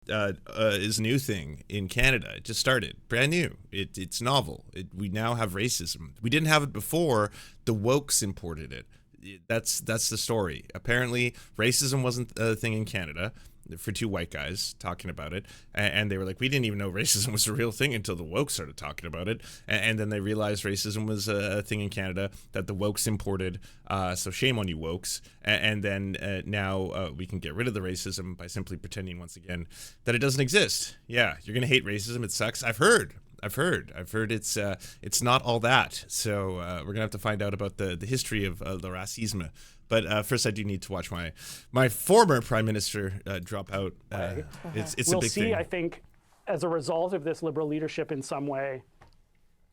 is a new thing in Canada. It just started, brand new. It's novel. We now have racism. We didn't have it before. The wokes imported it. That's the story. Apparently, racism wasn't a thing in Canada for two white guys talking about it, and they were like, we didn't even know racism was a real thing until the woke started talking about it, and then they realized racism was a thing in Canada that the wokes imported, so shame on you wokes, and then now we can get rid of the racism by simply pretending once again that it doesn't exist. Yeah, you're gonna hate racism, it sucks. I've heard it's not all that, so we're gonna have to find out about the history of the racisme. But first, I do need to watch my former prime minister drop out. It's we'll a big see, thing. I think, as a result of this Liberal leadership in some way,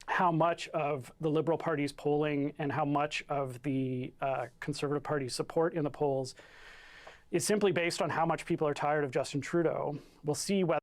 how much of the Liberal Party's polling and how much of the Conservative Party's support in the polls is simply based on how much people are tired of Justin Trudeau. We'll see whether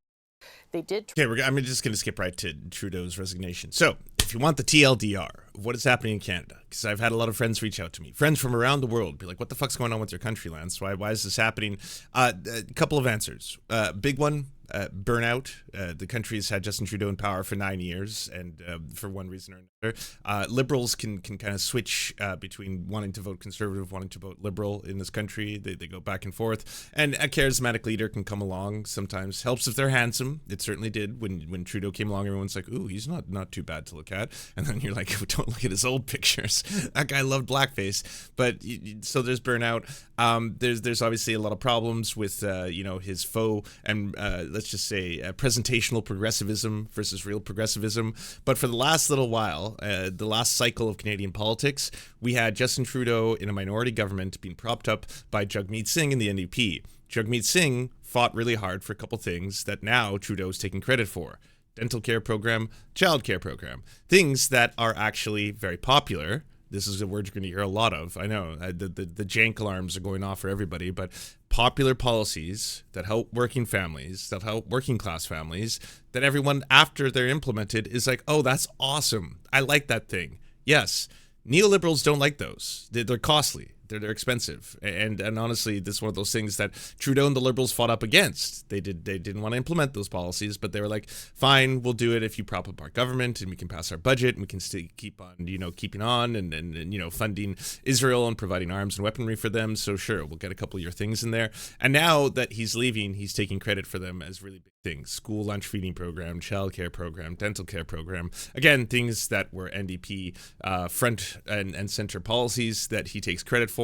they did. Okay, I'm just going to skip right to Trudeau's resignation. So, if you want the TLDR of what is happening in Canada, because I've had a lot of friends reach out to me, friends from around the world, be like, what the fuck's going on with your country, Lance? Why is this happening? A couple of answers. Big one, burnout. The country has had Justin Trudeau in power for 9 years, and for one reason or another, liberals can kind of switch between wanting to vote conservative, wanting to vote liberal in this country. They go back and forth, and a charismatic leader can come along. Sometimes helps if they're handsome. It certainly did when Trudeau came along. Everyone's like, ooh, he's not too bad to look at, and then you're like, don't look at his old pictures. That guy loved blackface. But so there's burnout. There's obviously a lot of problems with his faux and let's just say presentational progressivism versus real progressivism. But for the last little while, the last cycle of Canadian politics, we had Justin Trudeau in a minority government being propped up by Jagmeet Singh in the NDP. Jagmeet Singh fought really hard for a couple things that now Trudeau's taking credit for. Dental care program, child care program, things that are actually very popular. This is a word you're going to hear a lot of. I know the jank alarms are going off for everybody, but popular policies that help working families, that help working class families, that everyone after they're implemented is like, oh, that's awesome. I like that thing. Yes, neoliberals don't like those. They're costly. They're expensive, and honestly, this is one of those things that Trudeau and the Liberals fought up against. They didn't want to implement those policies, but they were like, "Fine, we'll do it if you prop up our government and we can pass our budget and we can still keep on, keeping on and funding Israel and providing arms and weaponry for them. So sure, we'll get a couple of your things in there." And now that he's leaving, he's taking credit for them as really big things: school lunch feeding program, child care program, dental care program. Again, things that were NDP front and center policies that he takes credit for.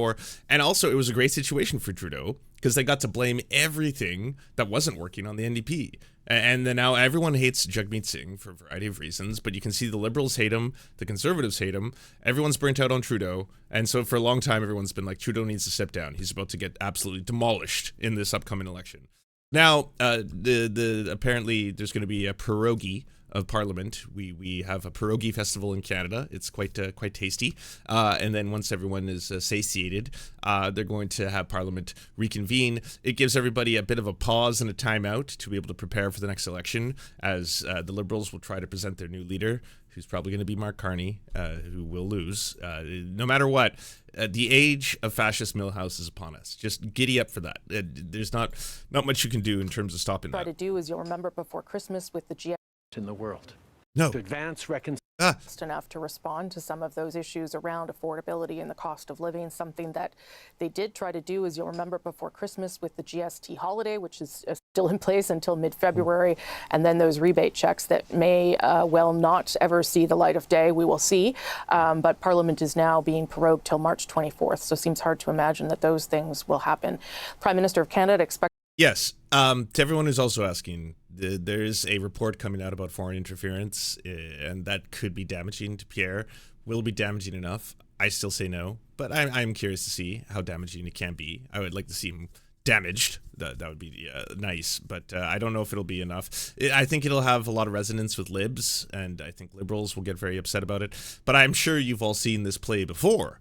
And also, it was a great situation for Trudeau because they got to blame everything that wasn't working on the NDP. And then now everyone hates Jagmeet Singh for a variety of reasons, but you can see the Liberals hate him, the Conservatives hate him, everyone's burnt out on Trudeau, and so for a long time everyone's been like, Trudeau needs to step down. He's about to get absolutely demolished in this upcoming election. Now, apparently there's going to be a pierogi of Parliament. We have a pierogi festival in Canada. It's quite tasty. And then once everyone is satiated, they're going to have Parliament reconvene. It gives everybody a bit of a pause and a timeout to be able to prepare for the next election, as the Liberals will try to present their new leader, who's probably going to be Mark Carney, who will lose. No matter what, the age of fascist Millhouse is upon us. Just giddy up for that. There's not much you can do in terms of stopping that. Try to do, as you'll remember, before Christmas with the GS in the world. No. To advance reconciliation. enough to respond to some of those issues around affordability and the cost of living, something that they did try to do, as you'll remember, before Christmas with the GST holiday, which is still in place until mid-February, and then those rebate checks that may well not ever see the light of day. We will see. But Parliament is now being prorogued till March 24th, so it seems hard to imagine that those things will happen. Prime Minister of Canada expects. Yes. To everyone who's also asking, there is a report coming out about foreign interference, and that could be damaging to Pierre. Will it be damaging enough? I still say no, but I'm curious to see how damaging it can be. I would like to see him damaged. That would be nice, but I don't know if it'll be enough. I think it'll have a lot of resonance with libs, and I think liberals will get very upset about it. But I'm sure you've all seen this play before.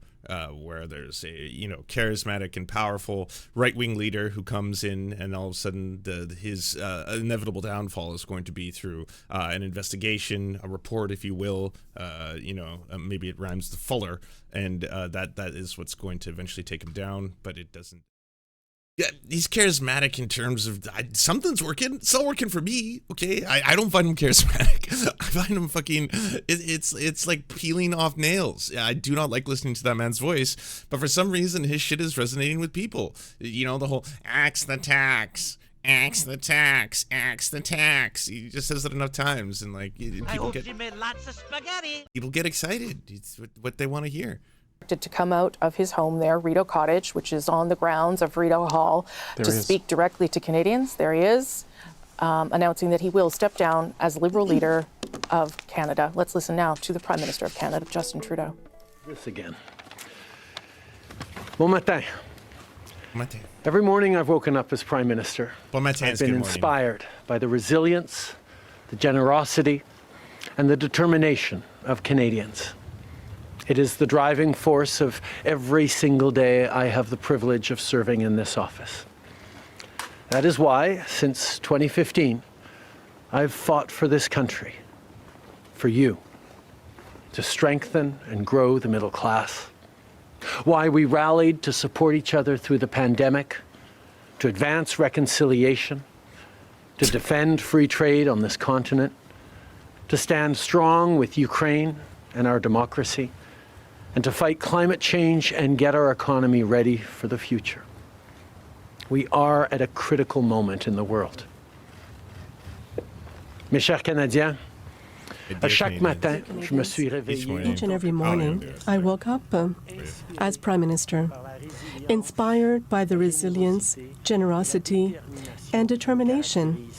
Where there's a charismatic and powerful right-wing leader who comes in, and all of a sudden his inevitable downfall is going to be through an investigation, a report, if you will. Maybe it rhymes with Fuller, and that is what's going to eventually take him down. But it doesn't. Yeah, he's charismatic in terms of something's working. It's not working for me. Okay, I don't find him charismatic. I find him fucking. It's like peeling off nails. I do not like listening to that man's voice, but for some reason his shit is resonating with people. You know, the whole axe the tax. Axe the tax, axe the tax. He just says it enough times, and like people get. She made lots of spaghetti. People get excited. It's what they want to hear. To come out of his home there, Rideau Cottage, which is on the grounds of Rideau Hall, to speak directly to Canadians. There he is, announcing that he will step down as Liberal leader of Canada. Let's listen now to the Prime Minister of Canada, Justin Trudeau. This again. Bon matin. Bon matin. Every morning I've woken up as Prime Minister. Bon matin. I've been inspired by the resilience, the generosity, and the determination of Canadians. It is the driving force of every single day I have the privilege of serving in this office. That is why, since 2015, I've fought for this country, for you, to strengthen and grow the middle class. Why we rallied to support each other through the pandemic, to advance reconciliation, to defend free trade on this continent, to stand strong with Ukraine and our democracy, and to fight climate change and get our economy ready for the future. We are at a critical moment in the world. Mes chers Canadiens, à chaque matin, je me suis réveillé. Each and every morning, I woke up as Prime Minister, inspired by the resilience, generosity, and determination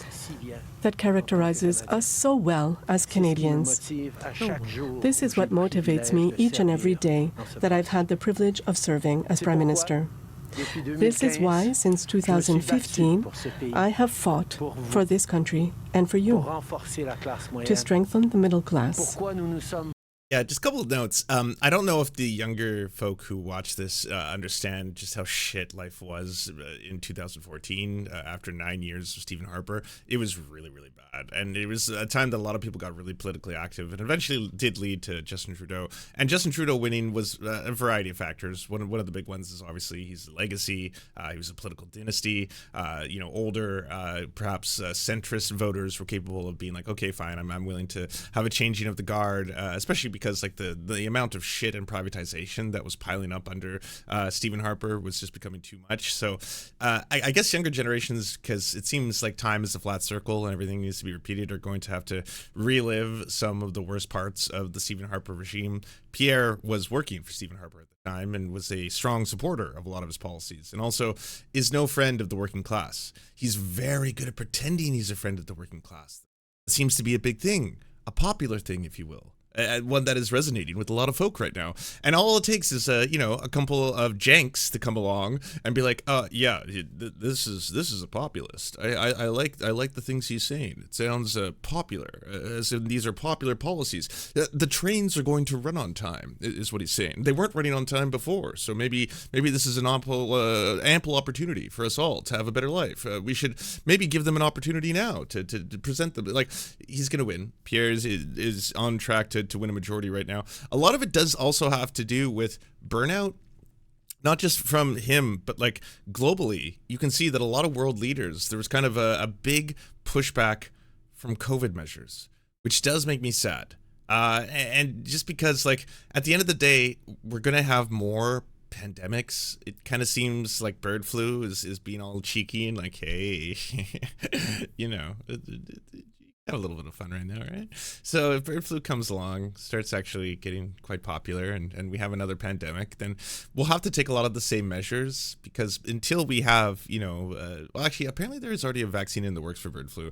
that characterizes us so well as Canadians. This is what motivates me each and every day that I've had the privilege of serving as Prime Minister. This is why, since 2015, I have fought for this country and for you, to strengthen the middle class. Yeah, just a couple of notes. I don't know if the younger folk who watch this understand just how shit life was in 2014 after 9 years of Stephen Harper. It was really, really bad. And it was a time that a lot of people got really politically active and eventually did lead to Justin Trudeau. And Justin Trudeau winning was a variety of factors. One of the big ones is obviously he's a legacy. He was a political dynasty. Older, perhaps centrist voters were capable of being like, okay, fine, I'm willing to have a changing of the guard, especially because like the amount of shit and privatization that was piling up under Stephen Harper was just becoming too much. So I guess younger generations, because it seems like time is a flat circle and everything needs to be repeated, are going to have to relive some of the worst parts of the Stephen Harper regime. Pierre was working for Stephen Harper at the time and was a strong supporter of a lot of his policies, and also is no friend of the working class. He's very good at pretending he's a friend of the working class. It seems to be a big thing, a popular thing, if you will. One that is resonating with a lot of folk right now. And all it takes is a couple of janks to come along and be like, this is a populist. I like the things he's saying. It sounds popular, as in these are popular policies. The trains are going to run on time, is what he's saying. They weren't running on time before, so maybe this is an ample opportunity for us all to have a better life. We should maybe give them an opportunity now to present them. Like, he's going to win. Pierre is on track to win a majority right now. A lot of it does also have to do with burnout, not just from him, but like globally. You can see that a lot of world leaders, there was kind of a big pushback from COVID measures, which does make me sad. And just because, like, at the end of the day, we're going to have more pandemics. It kind of seems like bird flu is being all cheeky and like, hey, have a little bit of fun right now, right? So if bird flu comes along, starts actually getting quite popular, and we have another pandemic, then we'll have to take a lot of the same measures, because until we have, apparently there is already a vaccine in the works for bird flu.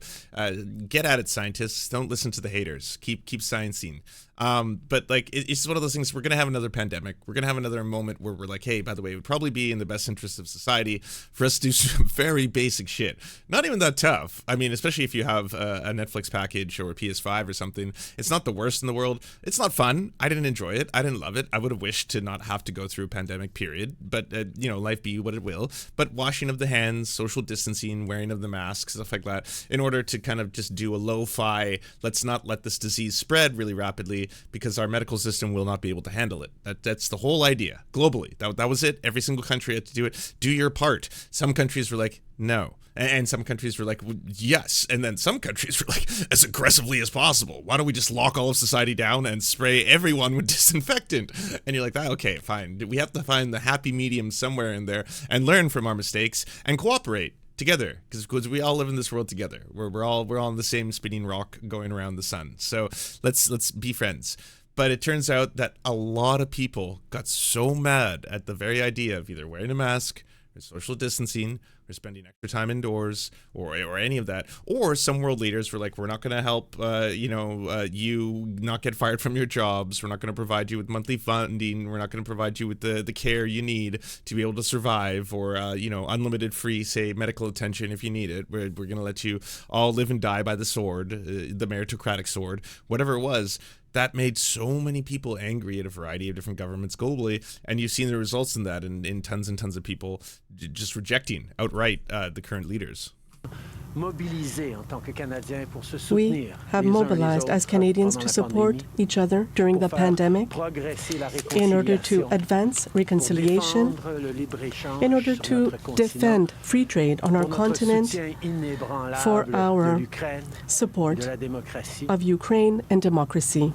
Get at it, scientists. Don't listen to the haters. Keep sciencing. But like, it's one of those things. We're going to have another pandemic. We're going to have another moment where we're like, hey, by the way, it would probably be in the best interest of society for us to do some very basic shit. Not even that tough. I mean, especially if you have a Netflix graphics package or a PS5 or something. It's not the worst in the world. It's not fun. I didn't enjoy it. I didn't love it. I would have wished to not have to go through a pandemic period, but life be what it will. But washing of the hands, social distancing, wearing of the masks, stuff like that, in order to kind of just do a lo-fi, let's not let this disease spread really rapidly because our medical system will not be able to handle it. That's the whole idea globally. That was it. Every single country had to do it. Do your part. Some countries were like, no. And some countries were like, well, yes. And then some countries were like, as aggressively as possible. Why don't we just lock all of society down and spray everyone with disinfectant? And you're like, okay, fine. We have to find the happy medium somewhere in there and learn from our mistakes and cooperate together, because we all live in this world together. We're all on the same spinning rock going around the sun. So let's be friends. But it turns out that a lot of people got so mad at the very idea of either wearing a mask or social distancing or spending extra time indoors or any of that. Or some world leaders were like, we're not going to help, you not get fired from your jobs. We're not going to provide you with monthly funding. We're not going to provide you with the care you need to be able to survive, or, unlimited free, say, medical attention if you need it. We're going to let you all live and die by the sword, the meritocratic sword, whatever it was. That made so many people angry at a variety of different governments globally, and you've seen the results in that in tons and tons of people just rejecting outright the current leaders. We have mobilized as Canadians to support each other during the pandemic in order to advance reconciliation, in order to defend free trade on our continent, for our support of Ukraine and democracy,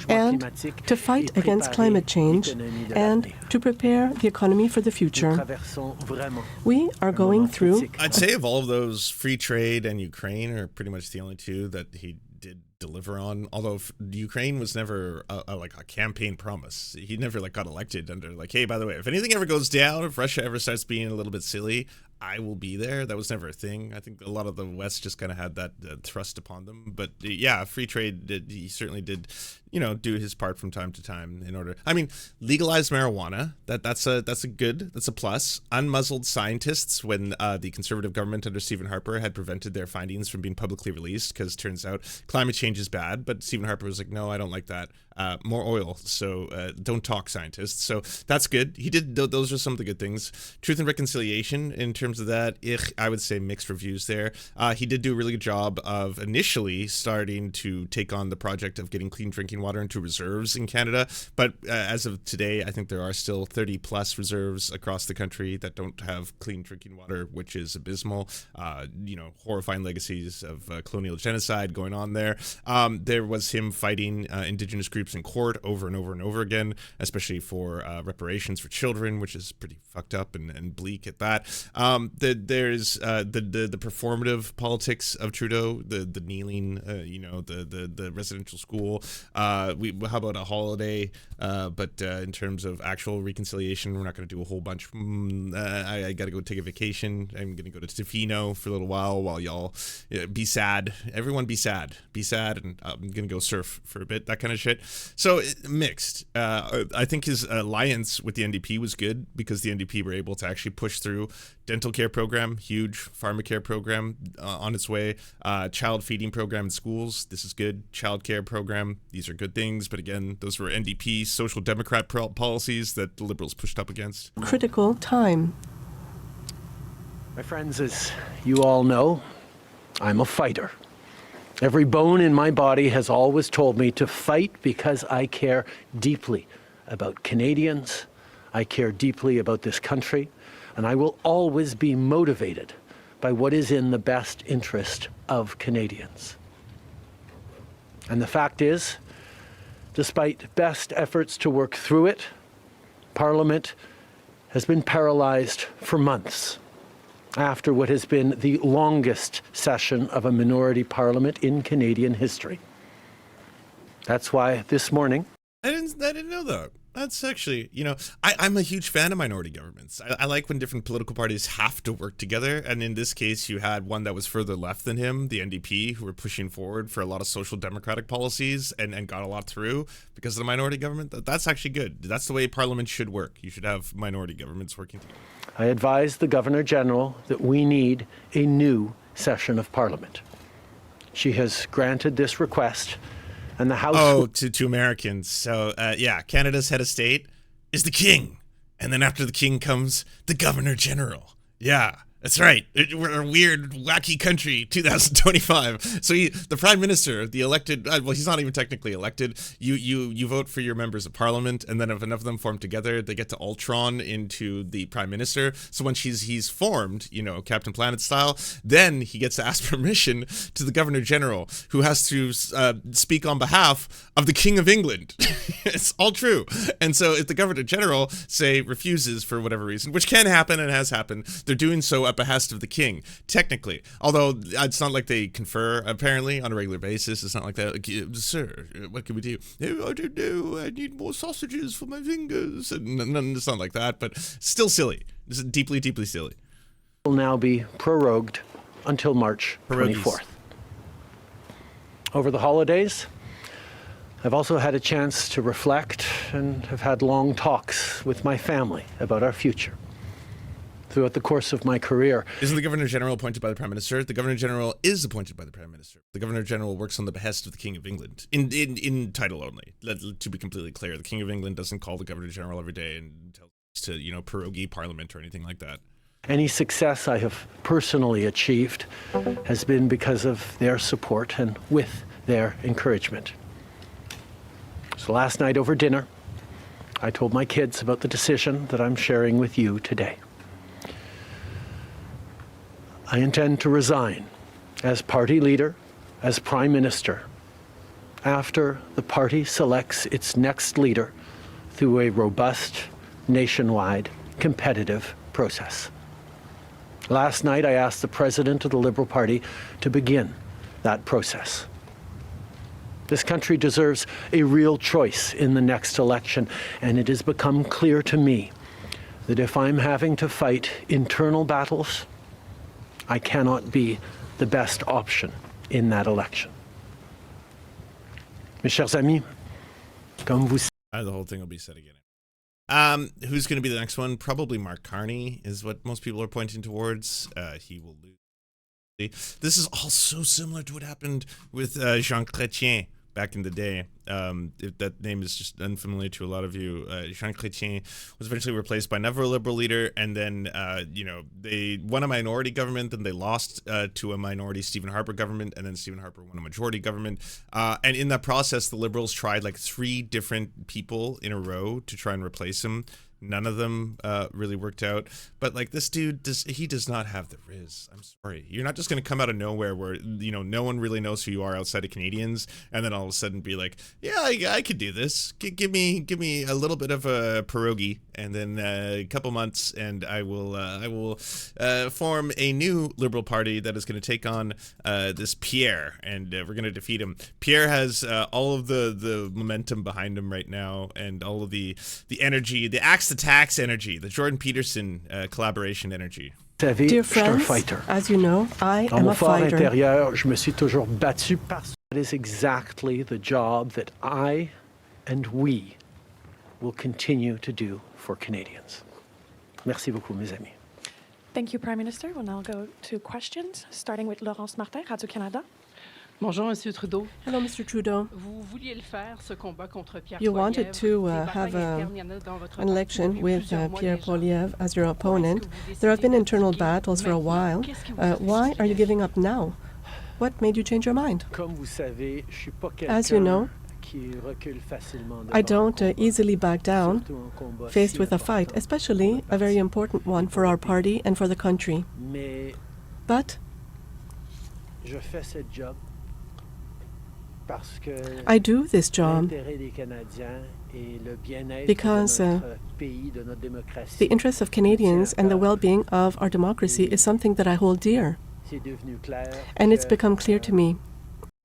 and to fight against climate change and to prepare the economy for the future. We are going through... I'd say of all of those, free trade and Ukraine are pretty much the only two that he did deliver on. Although Ukraine was never a campaign promise. He never got elected under hey, by the way, if anything ever goes down, if Russia ever starts being a little bit silly, I will be there. That was never a thing. I think a lot of the West just kind of had that thrust upon them. But yeah, free trade, he certainly did, do his part from time to time in order. I mean, legalized marijuana, that's a plus. Unmuzzled scientists, when the Conservative government under Stephen Harper had prevented their findings from being publicly released, because it turns out climate change is bad. But Stephen Harper was like, no, I don't like that. More oil. So don't talk, scientists. So that's good. He did. Those are some of the good things. Truth and reconciliation, in terms of that, I would say mixed reviews there. He did do a really good job of initially starting to take on the project of getting clean drinking water into reserves in Canada. But as of today, I think there are still 30 plus reserves across the country that don't have clean drinking water, which is abysmal. Horrifying legacies of colonial genocide going on there. There was him fighting Indigenous groups in court over and over and over again, especially for reparations for children, which is pretty fucked up and bleak at that. There's the performative politics of Trudeau, the kneeling, the residential school. How about a holiday? But in terms of actual reconciliation, we're not going to do a whole bunch. I got to go take a vacation. I'm going to go to Tofino for a little while y'all be sad. Everyone be sad, and I'm going to go surf for a bit, that kind of shit. So mixed. I think his alliance with the NDP was good, because the NDP were able to actually push through dental care program, huge pharmacare program on its way, child feeding program in schools. This is good. Child care program. These are good things. But again, those were NDP social democrat policies that the Liberals pushed up against. Critical time. My friends, as you all know, I'm a fighter. Every bone in my body has always told me to fight because I care deeply about Canadians. I care deeply about this country, and I will always be motivated by what is in the best interest of Canadians. And the fact is, despite best efforts to work through it, Parliament has been paralyzed for months after what has been the longest session of a minority parliament in Canadian history. That's why this morning... I didn't know that. That's actually, I'm a huge fan of minority governments. I like when different political parties have to work together. And in this case, you had one that was further left than him, the NDP, who were pushing forward for a lot of social democratic policies and got a lot through because of the minority government. That's actually good. That's the way Parliament should work. You should have minority governments working together. I advised the Governor General that we need a new session of Parliament. She has granted this request, and the House... Oh, to Americans. So, yeah, Canada's head of state is the king. And then after the king comes the governor general. Yeah. That's right. We're a weird, wacky country, 2025. So the prime minister, the elected, well, he's not even technically elected. You vote for your members of parliament, and then if enough of them form together, they get to Ultron into the prime minister. So when he's formed, Captain Planet style, then he gets to ask permission to the governor general, who has to speak on behalf of the King of England. It's all true. And so if the governor general, say, refuses for whatever reason, which can happen and has happened, they're doing so at behest of the king, technically. Although it's not like they confer, apparently, on a regular basis. It's not like that. Like, sir, what can we do? Oh, I don't know. I need more sausages for my fingers. And it's not like that, but still silly. It's deeply, deeply silly. Will now be prorogued until March 24th. Over the holidays, I've also had a chance to reflect and have had long talks with my family about our future. Throughout the course of my career. Isn't the Governor General appointed by the Prime Minister? The Governor General is appointed by the Prime Minister. The Governor General works on the behest of the King of England, in title only. To be completely clear, the King of England doesn't call the Governor General every day and tell us to, prorogue Parliament or anything like that. Any success I have personally achieved has been because of their support and with their encouragement. So last night over dinner, I told my kids about the decision that I'm sharing with you today. I intend to resign as party leader, as prime minister, after the party selects its next leader through a robust, nationwide, competitive process. Last night, I asked the president of the Liberal Party to begin that process. This country deserves a real choice in the next election, and it has become clear to me that if I'm having to fight internal battles, I cannot be the best option in that election. Mes chers amis, comme vous... The whole thing will be said again. Who's going to be the next one? Probably Mark Carney is what most people are pointing towards. He will lose. This is all so similar to what happened with Jean Chrétien back in the day. If that name is just unfamiliar to a lot of you, Jean Chrétien was eventually replaced by another Liberal leader, and then they won a minority government, then they lost to a minority Stephen Harper government, and then Stephen Harper won a majority government. And in that process, the Liberals tried like 3 different people in a row to try and replace him. None of them really worked out. But like this dude, he does not have the riz. I'm sorry. You're not just going to come out of nowhere where, no one really knows who you are outside of Canadians, and then all of a sudden be like, yeah, I could do this. Give me a little bit of a pierogi, and then a couple months, and I will form a new Liberal Party that is going to take on this Pierre, and we're going to defeat him. Pierre has all of the momentum behind him right now, and all of the energy, the axe to tax energy, the Jordan Peterson collaboration energy. Dear friends, as you know, I am a fighter. Intérieur, je me suis toujours battu parce that is exactly the job that I and we will continue to do for Canadians. Merci beaucoup, mes amis. Thank you, Prime Minister. We'll now go to questions, starting with Laurence Martin, Radio-Canada. Bonjour, Monsieur Trudeau. Hello, Mr. Trudeau. Vous vouliez le faire, ce combat contre Pierre You wanted Poilievre. to Des have batailles internes, il y en a dans votre an parti election depuis with plusieurs mois Pierre déjà. Poilievre as your opponent. There have been internal battles for a while. Why are you giving up now? What made you change your mind? Comme vous savez, je suis pas As you know, qui recule facilement I devant don't un combat, easily back down surtout un combat faced si with a important fight, pour especially le a very parti. important one for our party and for the country. Mais But je fais ce job parce que I do this job l'intérêt des Canadiens et le bien-être because, de notre pays, de notre démocratie, the interests of Canadians and the well-being of our democracy is something that I hold dear, c'est devenu clair and it's que, become clear to me.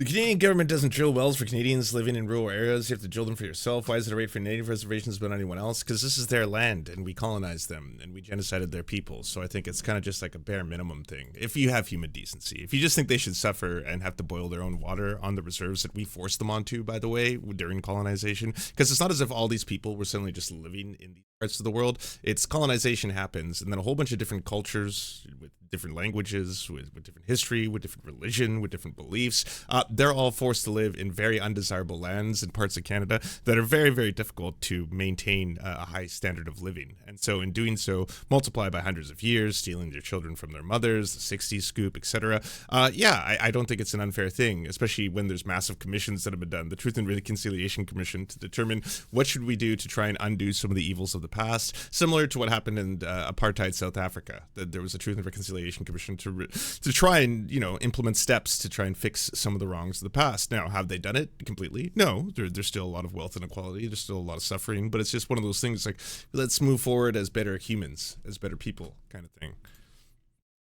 The Canadian government doesn't drill wells for Canadians living in rural areas. You have to drill them for yourself. Why is it a rate for native reservations but not anyone else? Because this is their land, and we colonized them, and we genocided their people. So I think it's kind of just like a bare minimum thing. If you have human decency, if you just think they should suffer and have to boil their own water on the reserves that we forced them onto, by the way, during colonization, because it's not as if all these people were suddenly just living in these parts of the world. It's colonization happens, and then a whole bunch of different cultures with different languages, with different history, with different religion, with different beliefs. They're all forced to live in very undesirable lands in parts of Canada that are very, very difficult to maintain a high standard of living. And so in doing so, multiply by hundreds of years, stealing their children from their mothers, the 60s scoop, etc. I don't think it's an unfair thing, especially when there's massive commissions that have been done. The Truth and Reconciliation Commission to determine what should we do to try and undo some of the evils of the past, similar to what happened in apartheid South Africa. There was a Truth and Reconciliation Commission to try and implement steps to try and fix some of the wrongs of the past. Now, have they done it completely? No. There's still a lot of wealth inequality. There's still a lot of suffering, but it's just one of those things like, let's move forward as better humans, as better people, kind of thing.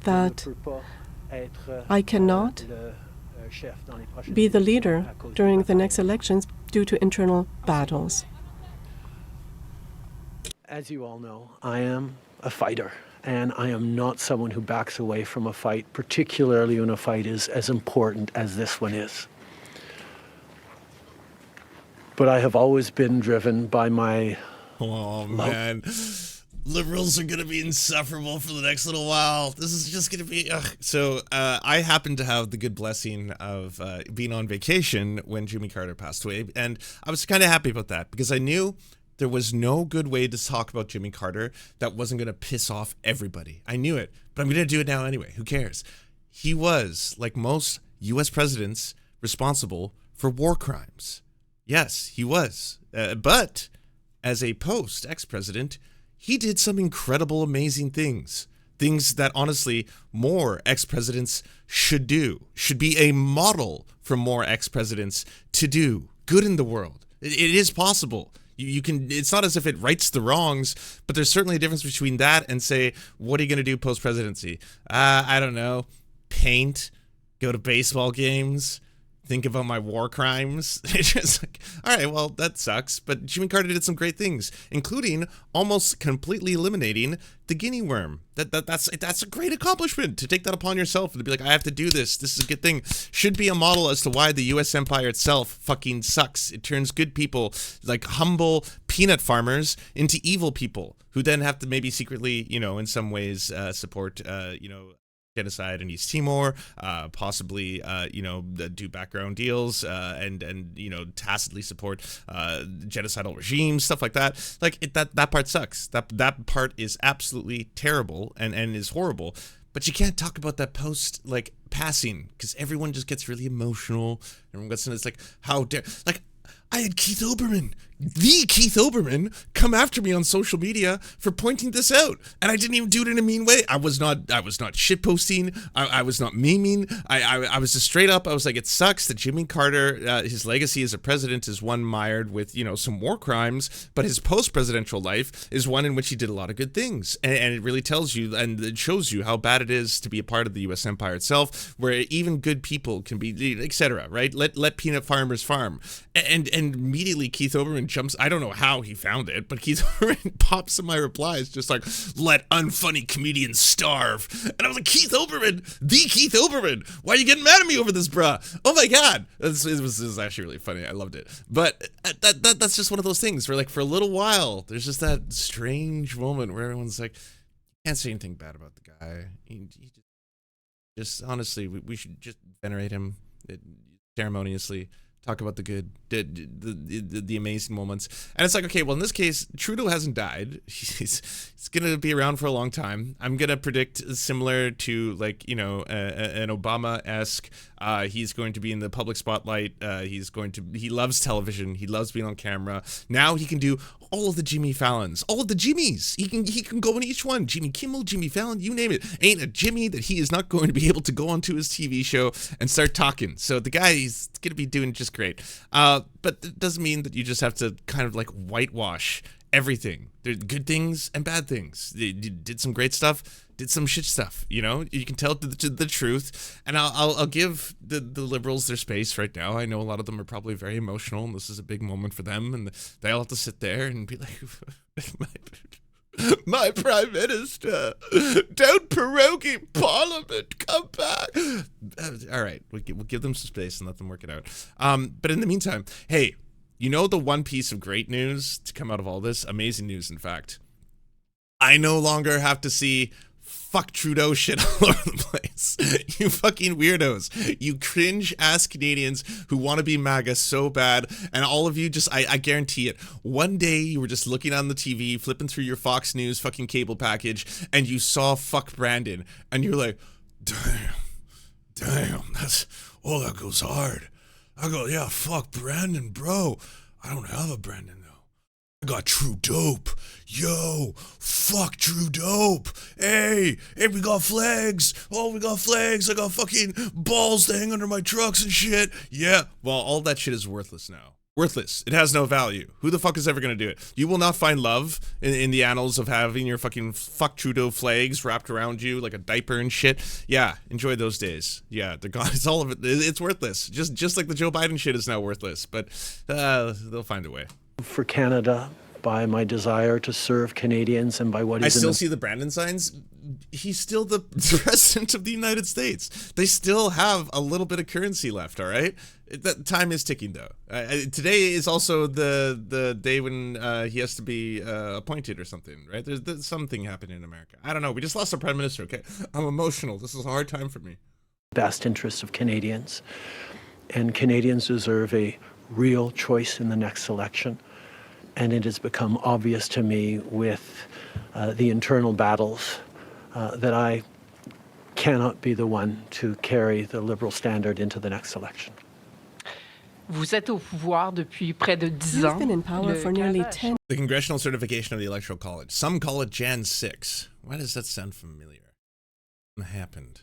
That I cannot be the leader during the next elections due to internal battles. As you all know, I am a fighter, and I am not someone who backs away from a fight, particularly when a fight is as important as this one is. But I have always been driven by my man. Liberals are going to be insufferable for the next little while. This is just going to be... So I happened to have the good blessing of being on vacation when Jimmy Carter passed away, and I was kind of happy about that because I knew there was no good way to talk about Jimmy Carter that wasn't going to piss off everybody. I knew it, but I'm going to do it now anyway. Who cares? He was, like most U.S. presidents, responsible for war crimes. Yes, he was. But as a post-ex-president, he did some incredible, amazing things. Things that, honestly, more ex-presidents should do. Should be a model for more ex-presidents to do good in the world. It is possible. You can. It's not as if it rights the wrongs, but there's certainly a difference between that and say, what are you going to do post-presidency? I don't know. Paint, go to baseball games, think about my war crimes. It's just like, all right, well, that sucks. But Jimmy Carter did some great things, including almost completely eliminating the guinea worm. That's a great accomplishment, to take that upon yourself and to be like, I have to do this. This is a good thing. Should be a model as to why the U.S. empire itself fucking sucks. It turns good people, like humble peanut farmers, into evil people who then have to maybe secretly, in some ways support, genocide in East Timor, possibly, do background deals, and tacitly support genocidal regimes, stuff like that. Like that part sucks. That part is absolutely terrible and is horrible. But you can't talk about that post passing because everyone just gets really emotional. Everyone gets in. It's like, how dare I had Keith Olbermann, the Keith Olbermann, come after me on social media for pointing this out, and I didn't even do it in a mean way. I was not shitposting. I was not memeing. I was just straight up. I was like, it sucks that Jimmy Carter, his legacy as a president is one mired with some war crimes, but his post-presidential life is one in which he did a lot of good things, and it really tells you and it shows you how bad it is to be a part of the U.S. empire itself, where even good people can be, etc. Right? Let peanut farmers farm, and immediately Keith Olbermann jumps. I don't know how he found it, but Keith Olbermann pops in my replies just like, let unfunny comedians starve. And I was like, Keith Olbermann, the Keith Olbermann, why are you getting mad at me over this, bruh? Oh my God. It was actually really funny. I loved it. But that's just one of those things where for a little while, there's just that strange moment where everyone's like, can't say anything bad about the guy. He just honestly, we should just venerate him ceremoniously. Talk about the good, the amazing moments. And it's like, okay, well, in this case, Trudeau hasn't died. He's going to be around for a long time. I'm going to predict similar to an Obama-esque. He's going to be in the public spotlight. He loves television. He loves being on camera. Now he can do all of the Jimmy Fallons, all of the Jimmys. He can go in each one. Jimmy Kimmel, Jimmy Fallon, you name it. Ain't a Jimmy that he is not going to be able to go onto his TV show and start talking. So the guy, he's going to be doing just great. But it doesn't mean that you just have to kind of whitewash everything. There's good things and bad things. They did some great stuff, did some shit stuff. You can tell the truth, and I'll give the Liberals their space right now. I know a lot of them are probably very emotional, and this is a big moment for them, and they all have to sit there and be like, my Prime Minister, don't prorogue Parliament, come back. All right, we'll give them some space and let them work it out. But in the meantime, hey, the one piece of great news to come out of all this, amazing news, in fact, I no longer have to see fuck Trudeau shit all over the place. You fucking weirdos. You cringe ass Canadians who want to be MAGA so bad. And all of you just, I guarantee it. One day you were just looking on the TV, flipping through your Fox News fucking cable package, and you saw fuck Brandon. And you're like, damn, that goes hard. I go, yeah, fuck Brandon, bro. I don't have a Brandon though. I got Trudeau. Yo, fuck Trudeau. Hey, we got flags. Oh, we got flags. I got fucking balls to hang under my trucks and shit. Yeah, well, all that shit is worthless now. Worthless. It has no value. Who the fuck is ever going to do it? You will not find love in the annals of having your fucking fuck Trudeau flags wrapped around you like a diaper and shit. Yeah, enjoy those days. Yeah, they're gone. It's all of it. It's worthless. Just like the Joe Biden shit is now worthless. But they'll find a way. For Canada, by my desire to serve Canadians and by what I is still see the Brandon signs. He's still the president of the United States. They still have a little bit of currency left, all right? That time is ticking, though. Today is also the day when he has to be appointed or something, right? There's something happening in America. I don't know. We just lost our prime minister, okay? I'm emotional. This is a hard time for me. best interests of Canadians. And Canadians deserve a real choice in the next election. And it has become obvious to me with the internal battles that I cannot be the one to carry the Liberal standard into the next election. Vous êtes au pouvoir depuis près de 10 You've ans. been in power for nearly 10 The congressional certification of the Electoral College. Some call it Jan 6. Why does that sound familiar? What happened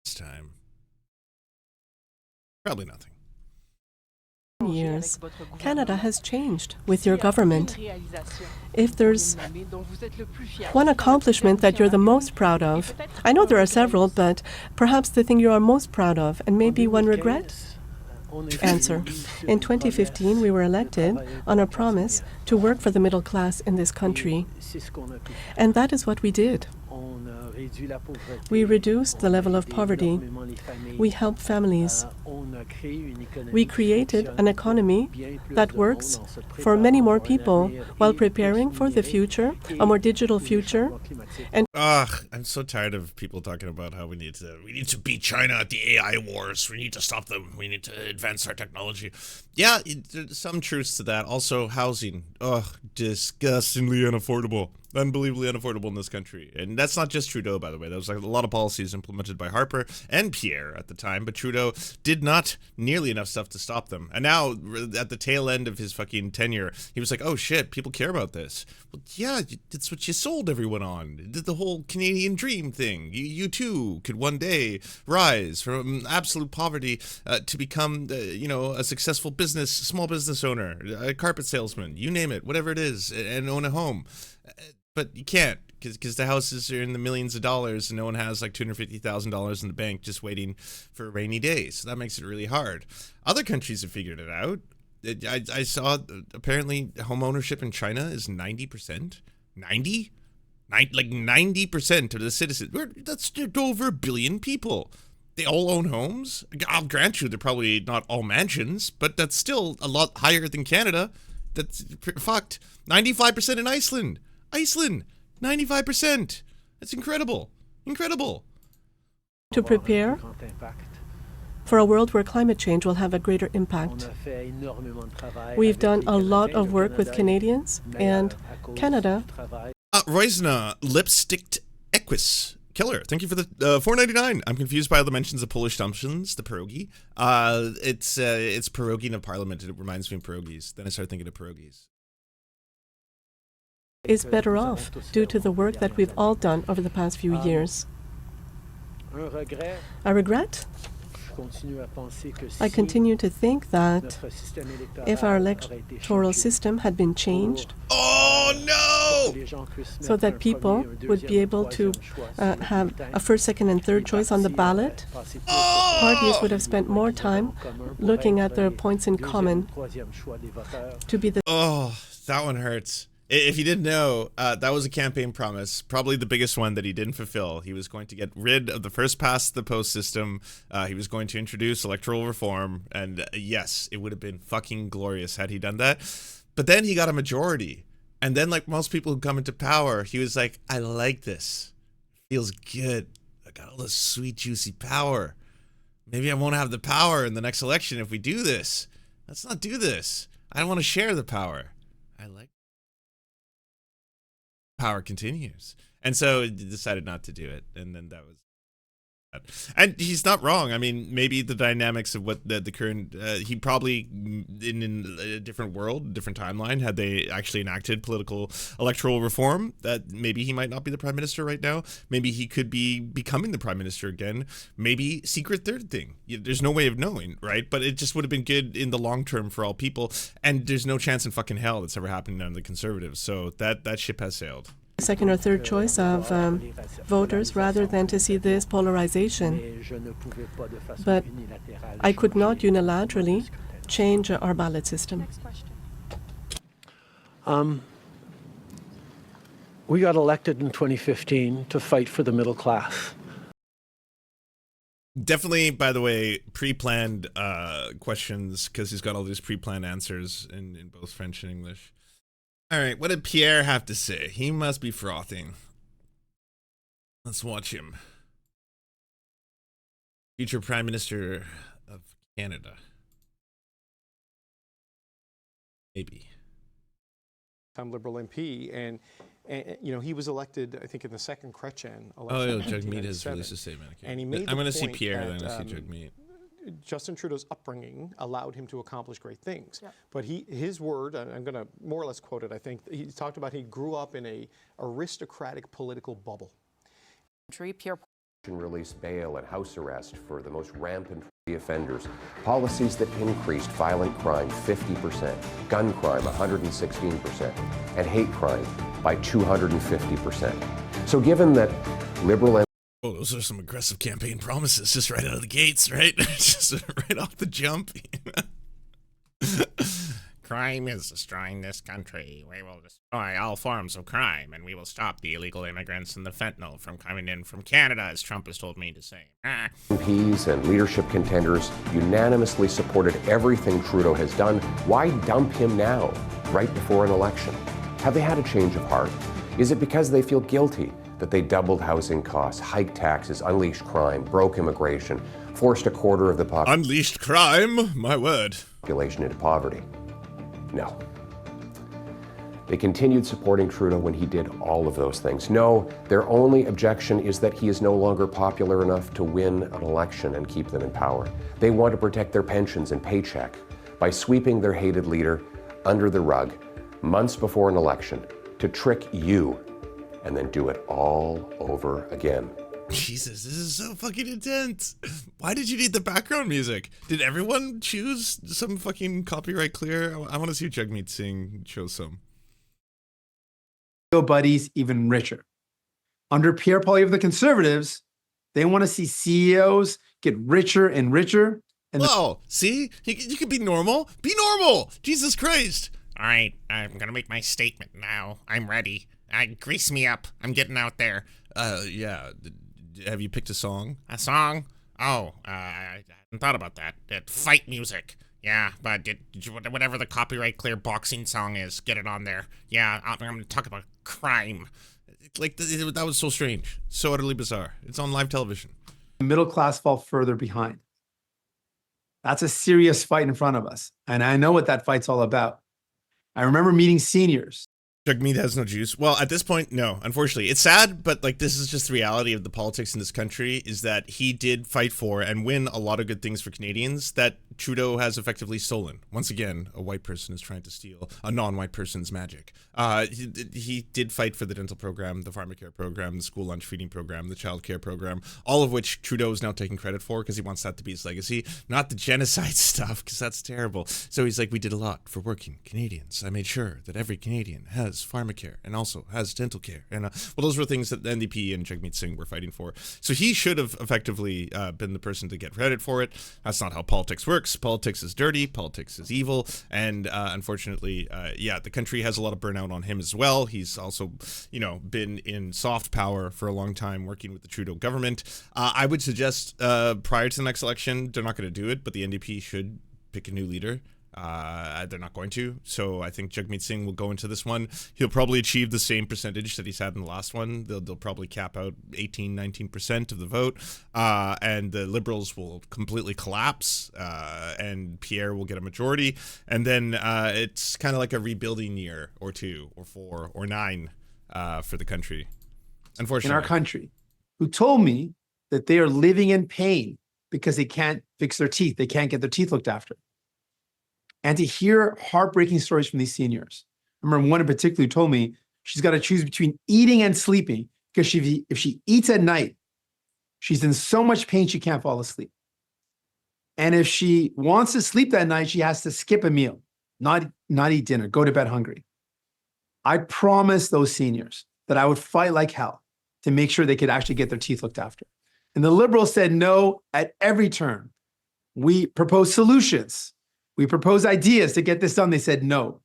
this time? Probably nothing. years. Canada has changed with your government. If there's one accomplishment that you're the most proud of, I know there are several, but perhaps the thing you are most proud of, and maybe one regret? Answer. In 2015, we were elected on a promise to work for the middle class in this country. And that is what we did. We reduced the level of poverty. We helped families. We created an economy that works for many more people while preparing for the future, a more digital future. And I'm so tired of people talking about how we need to beat China at the AI wars. We need to stop them. We need to advance our technology. Yeah, there's some truths to that. Also, housing. Disgustingly unaffordable. Unbelievably unaffordable in this country. And that's not just Trudeau, by the way. There was like a lot of policies implemented by Harper and Pierre at the time, but Trudeau did not nearly enough stuff to stop them. And now, at the tail end of his fucking tenure, he was like, oh shit, people care about this. Well, yeah, it's what you sold everyone on. The whole Canadian dream thing. You too could one day rise from absolute poverty to become, a successful small business owner, a carpet salesman, you name it, whatever it is, and own a home. But you can't, because the houses are in the millions of dollars and no one has like $250,000 in the bank just waiting for a rainy day. So that makes it really hard. Other countries have figured it out. I saw apparently home ownership in China is 90%. 90? Like 90% of the citizens. That's over 1 billion people. They all own homes. I'll grant you they're probably not all mansions, but that's still a lot higher than Canada. That's fucked. 95% in Iceland. 95%. That's incredible. Incredible. to prepare for a world where climate change will have a greater impact. We've done a lot of work with Canadians and Canada. Roisna, lipsticked equus. Killer, thank you for the $4.99. I'm confused by all the mentions of Polish dumplings, the pierogi. It's pierogi in a parliament. It reminds me of pierogies. Then I started thinking of pierogies. Is better off due to the work that we've all done over the past few years. A regret? I continue to think that if our electoral system had been changed so that people would be able to have a first, second, and third choice on the ballot, parties would have spent more time looking at their points in common to be the... Oh, that one hurts. If you didn't know, that was a campaign promise, probably the biggest one that he didn't fulfill. He was going to get rid of the first past the post system. He was going to introduce electoral reform. And yes, it would have been fucking glorious had he done that. But then he got a majority. And then, like most people who come into power, he was like, I like this. Feels good. I got all this sweet, juicy power. Maybe I won't have the power in the next election if we do this. Let's not do this. I don't want to share the power. I like power continues. And so he decided not to do it. And then that was. And he's not wrong. I mean, maybe the dynamics of what the current, he probably in a different world, different timeline, had they actually enacted political electoral reform, that maybe he might not be the prime minister right now. Maybe he could be becoming the prime minister again. Maybe secret third thing. There's no way of knowing, right? But it just would have been good in the long term for all people. And there's no chance in fucking hell that's ever happening under the Conservatives. So that ship has sailed. Second or third choice of voters rather than to see this polarization. But I could not unilaterally change our ballot system. Next question. We got elected in 2015 to fight for the middle class. Definitely, by the way, pre-planned questions, because he's got all these pre-planned answers in both French and English. All right, what did Pierre have to say? He must be frothing. Let's watch him. Future Prime Minister of Canada. Maybe. I'm Liberal MP, and you know, he was elected, I think, in the second Chrétien election. Oh, in Jagmeet has 1997. released a statement. Okay. And he made I'm the going to see point Pierre, that, then I'm going to see Jagmeet. Justin Trudeau's upbringing allowed him to accomplish great things. Yeah. But his word, I'm going to more or less quote it, I think, he talked about he grew up in a aristocratic political bubble. Pierre Release bail and house arrest for the most rampant offenders, policies that increased violent crime 50%, gun crime 116%, and hate crime by 250%. So given that Liberal Oh, those are some aggressive campaign promises just right out of the gates, right? Just right off the jump. Crime is destroying this country. We will destroy all forms of crime, and we will stop the illegal immigrants and the fentanyl from coming in from Canada, as Trump has told me to say. MPs and leadership contenders unanimously supported everything Trudeau has done. Why dump him now, right before an election? Have they had a change of heart? Is it because they feel guilty that they doubled housing costs, hiked taxes, unleashed crime, broke immigration, forced a quarter of the Unleashed crime? My word. population into poverty? No. They continued supporting Trudeau when he did all of those things. No, their only objection is that he is no longer popular enough to win an election and keep them in power. They want to protect their pensions and paycheck by sweeping their hated leader under the rug months before an election to trick you and then do it all over again. Jesus, this is so fucking intense. Why did you need the background music? Did everyone choose some fucking copyright clear? I want to see Jagmeet Singh show some. Buddies even richer. Under Pierre Poilievre, the Conservatives, they want to see CEOs get richer and richer. And Whoa, see? You can be normal. Be normal. Jesus Christ. All right, I'm going to make my statement now. I'm ready. Grease me up. I'm getting out there. Yeah. Have you picked a song? A song? Oh, I hadn't thought about that. Fight music. Yeah, but whatever the copyright clear boxing song is, get it on there. Yeah, I'm going to talk about crime. Like, that was so strange. So utterly bizarre. It's on live television. the middle class fall further behind. That's a serious fight in front of us. And I know what that fight's all about. I remember meeting seniors. Jagmeet has no juice. Well, at this point, no, unfortunately. It's sad, but like this is just the reality of the politics in this country, is that he did fight for and win a lot of good things for Canadians that Trudeau has effectively stolen. Once again, a white person is trying to steal a non-white person's magic. He did fight for the dental program, the pharmacare program, the school lunch feeding program, the child care program, all of which Trudeau is now taking credit for because he wants that to be his legacy, not the genocide stuff, because that's terrible. So he's like, we did a lot for working Canadians. I made sure that every Canadian has pharmacare and also has dental care. And well, those were things that the NDP and Jagmeet Singh were fighting for. So he should have effectively been the person to get credit for it. That's not how politics works. Politics is dirty. Politics is evil. And unfortunately, yeah, the country has a lot of burnout on him as well. He's also, you know, been in soft power for a long time working with the Trudeau government. I would suggest prior to the next election, they're not going to do it, but the NDP should pick a new leader. They're not going to. So I think Jagmeet Singh will go into this one. He'll probably achieve the same percentage that he's had in the last one. They'll probably cap out 18, 19% of the vote. And the Liberals will completely collapse. And Pierre will get a majority. And then it's kind of like a rebuilding year or 2 or 4 or 9 for the country. Unfortunately. In our country, who told me that they are living in pain because they can't fix their teeth. They can't get their teeth looked after. And to hear heartbreaking stories from these seniors. I remember one in particular who told me she's got to choose between eating and sleeping because if she eats at night, she's in so much pain she can't fall asleep. And if she wants to sleep that night, she has to skip a meal, not eat dinner, go to bed hungry. I promised those seniors that I would fight like hell to make sure they could actually get their teeth looked after. And the Liberals said no at every turn. We proposed solutions. We proposed ideas to get this done. They said no.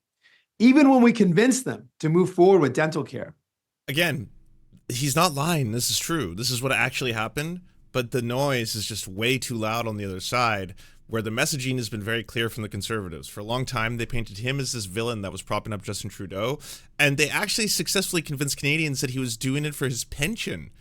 Even when we convinced them to move forward with dental care. Again, he's not lying. This is true. This is what actually happened. But the noise is just way too loud on the other side, where the messaging has been very clear from the Conservatives. For a long time, they painted him as this villain that was propping up Justin Trudeau. And they actually successfully convinced Canadians that he was doing it for his pension.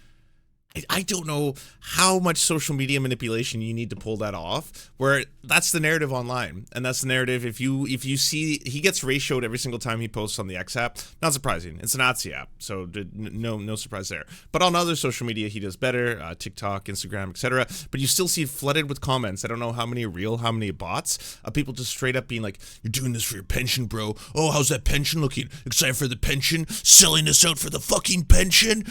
I don't know how much social media manipulation you need to pull that off, where that's the narrative online. And that's the narrative. If you see, he gets ratioed every single time he posts on the X app. Not surprising. It's a Nazi app. So no surprise there. But on other social media, he does better, TikTok, Instagram, etc. But you still see it flooded with comments. I don't know how many are real, how many are bots, of people just straight up being like, you're doing this for your pension, bro. Oh, how's that pension looking? Excited for the pension? Selling us out for the fucking pension?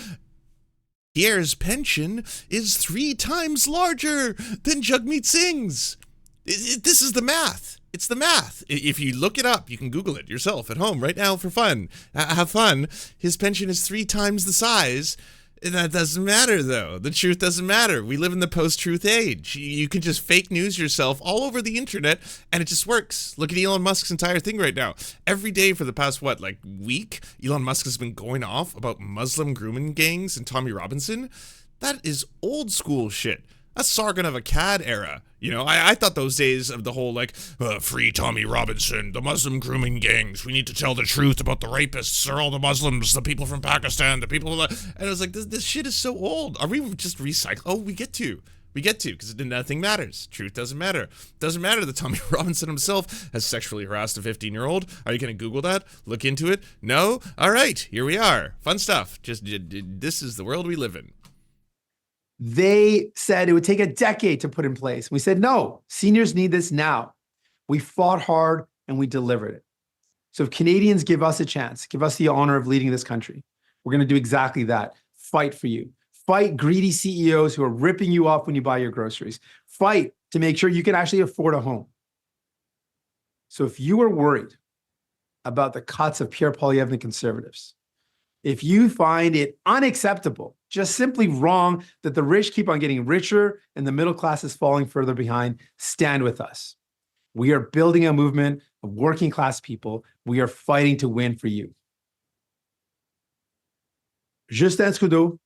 Pierre's pension is 3 times larger than Jagmeet Singh's. This is the math. It's the math. If you look it up, you can Google it yourself at home right now for fun. Have fun. His pension is 3 times the size. That doesn't matter, though. The truth doesn't matter. We live in the post-truth age. You can just fake news yourself all over the internet, and it just works. Look at Elon Musk's entire thing right now. Every day for the past, week, Elon Musk has been going off about Muslim grooming gangs and Tommy Robinson. That is old school shit. That's Sargon of Akkad era. You know, I thought those days of the whole, free Tommy Robinson, the Muslim grooming gangs, we need to tell the truth about the rapists, or all the Muslims, the people from Pakistan, the people, and I was like, this shit is so old. Are we just recycling? Oh, we get to, because nothing matters. Truth doesn't matter. Doesn't matter that Tommy Robinson himself has sexually harassed a 15-year-old. Are you going to Google that? Look into it? No? All right, here we are. Fun stuff. This is the world we live in. They said it would take a decade to put in place. We said, no, seniors need this now. We fought hard and we delivered it. So if Canadians give us a chance, give us the honor of leading this country, we're going to do exactly that. Fight for you. Fight greedy CEOs who are ripping you off when you buy your groceries. Fight to make sure you can actually afford a home. So if you are worried about the cuts of Pierre Poilievre and the Conservatives, if you find it unacceptable, just simply wrong that the rich keep on getting richer and the middle class is falling further behind, stand with us. We are building a movement of working class people. We are fighting to win for you. Justin Trudeau